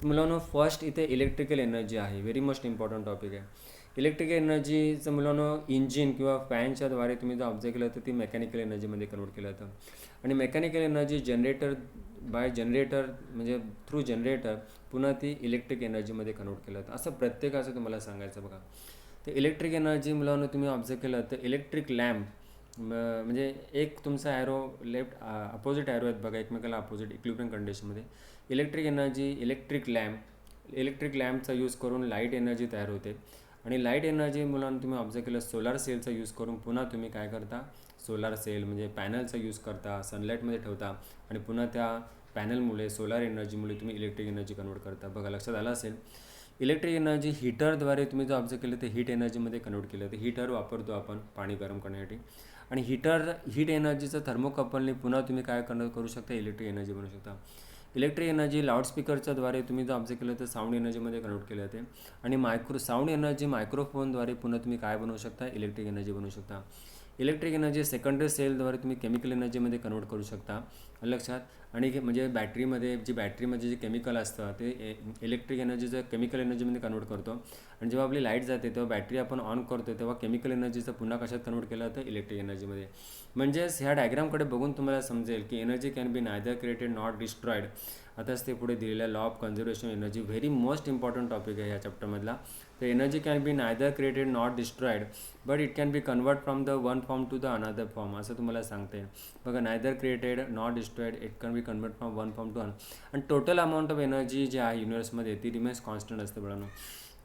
S1: तर मुलांनो फर्स्ट इथे इलेक्ट्रिकल एनर्जी आहे, व्हेरी मोस्ट इम्पॉर्टंट टॉपिक आहे. इलेक्ट्रिकल एनर्जीचं मुलांनो इंजिन किंवा फॅनच्या द्वारे तुम्ही जर ऑब्झर्व केलं तर ती मेकॅनिकल एनर्जीमध्ये कन्वर्ट केलं जातं. आणि मेकॅनिकल एनर्जी जनरेटर म्हणजे थ्रू जनरेटर पुन्हा ती इलेक्ट्रिक एनर्जीमध्ये कन्वर्ट केलं जातं. असं प्रत्येकाचं तुम्हाला सांगायचं बघा. तर इलेक्ट्रिक एनर्जी मुलांनो तुम्ही ऑब्झर्व केलं तर इलेक्ट्रिक लॅम्प म्हणजे एक तुमचा ॲरो लेफ्ट अपोजिट ॲरो आहेत बघा एकमेकाला अपोजिट इक्विलिब्रियम कंडिशनमध्ये. इलेक्ट्रिक लॅम्पचा यूज करून लाईट एनर्जी तयार होते. आणि लाईट एनर्जी मुलांना तुम्ही ऑब्झर्व केलं सोलार सेलचा यूज करून पुन्हा तुम्ही काय करता सोलार सेल म्हणजे पॅनलचा यूज करता, सनलाईटमध्ये ठेवता आणि पुन्हा त्या पॅनलमुळे सोलार एनर्जीमुळे तुम्ही इलेक्ट्रिक एनर्जी कन्वर्ट करता. बघा लक्षात आलं असेल. इलेक्ट्रिक एनर्जी हीटरद्वारे तुम्ही जर ऑब्झर्व केलं तर हीट एनर्जीमध्ये कन्वर्ट केलं. तर हीटर वापरतो आपण पाणी गरम करण्यासाठी. आणि हीट एनर्जीचं थर्मोकपलने पुन्हा तुम्ही काय करू शकता इलेक्ट्रिक एनर्जी बनवू शकता. इलेक्ट्रिक एनर्जी लाऊडस्पीकरच्याद्वारे तुम्ही जर ऑब्झर्व केलं तर साऊंड एनर्जीमध्ये कन्वर्ट केलं जाते. आणि साऊंड एनर्जी मायक्रोफोनद्वारे पुन्हा तुम्ही काय बनवू शकता इलेक्ट्रिक एनर्जी बनवू शकता. इलेक्ट्रिक एनर्जी सेकंडरी सेलद्वारे तुम्ही केमिकल एनर्जीमध्ये कन्वर्ट करू शकता लक्षात. आणि म्हणजे बॅटरीमध्ये जे केमिकल असतं ते इलेक्ट्रिक एनर्जीचं केमिकल एनर्जीमध्ये कन्वर्ट करतो. आणि जेव्हा आपली लाईट जाते तेव्हा बॅटरी आपण ऑन करतो तेव्हा केमिकल एनर्जीचं पुन्हा कशात कन्वर्ट केलं जातं इलेक्ट्रिक एनर्जीमध्ये. म्हणजेच ह्या डायग्रामकडे बघून तुम्हाला समजेल की energy can be neither created not destroyed. आताच ते पुढे दिलेलं law of conservation energy very most important topic आहे ह्या चॅप्टरमधला. तर energy can be neither created not destroyed but it can be convert from the one form to the another form असं तुम्हाला सांगते. बघा neither created not destroyed it can be convert from one form to आणि total amount of energy जी आहे युनिवर्समध्ये ती remains constant असते मुलांनो.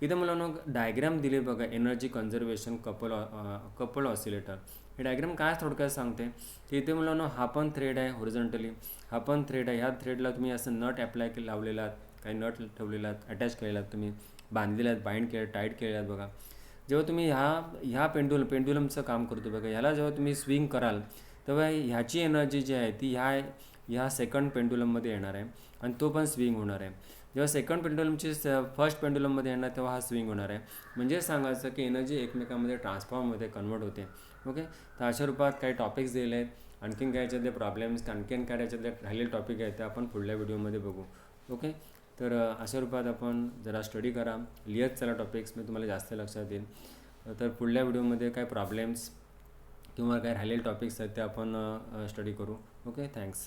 S1: इथं मुलांनो डायग्राम दिले बघा एनर्जी कन्झर्वेशन कपल ऑसिलेटर. हे डायग्राम काय थोडक्यात सांगते की इथे मुलांनो हा पण थ्रेड आहे हॉरिझॉन्टली, हा पण थ्रेड आहे. ह्या थ्रेडला तुम्ही असं नट लावलेला आहात, काही नट ठेवलेला आहात, अटॅच केलेला आहात, तुम्ही बांधलेले आहेत, बाइंड केले टाईट केले आहेत बघा. जेव्हा तुम्ही ह्या पेंडुलमचं काम करतो बघा. ह्याला जेव्हा तुम्ही स्विंग कराल तेव्हा ह्याची एनर्जी जी आहे ती ह्या सेकंड पेंडुलममध्ये येणार आहे आणि तो पण स्विंग होणार आहे. जेव्हा सेकंड पेंडुलमची फर्स्ट पेंडुलममध्ये येणार तेव्हा हा स्विंग होणार आहे. म्हणजे सांगायचं की एनर्जी एकमेकांमध्ये ट्रान्सफॉर्ममध्ये कन्वर्ट होते. ओके. तर अशा रूपात काही टॉपिक्स दिले आहेत. आणखीन काय याच्यातले प्रॉब्लेम्स आणखीन काय याच्यातले राहिलेले टॉपिक आहेत ते आपण पुढल्या व्हिडिओमध्ये बघू. ओके. तर अशा रूपात आपण जरा स्टडी करा, लिहत चला टॉपिक्स मी तुम्हाला जास्त लक्षात येईल. तर पुढल्या व्हिडिओमध्ये काय प्रॉब्लेम्स किंवा काय राहिलेले टॉपिक्स आहेत ते आपण स्टडी करू. ओके. थँक्स.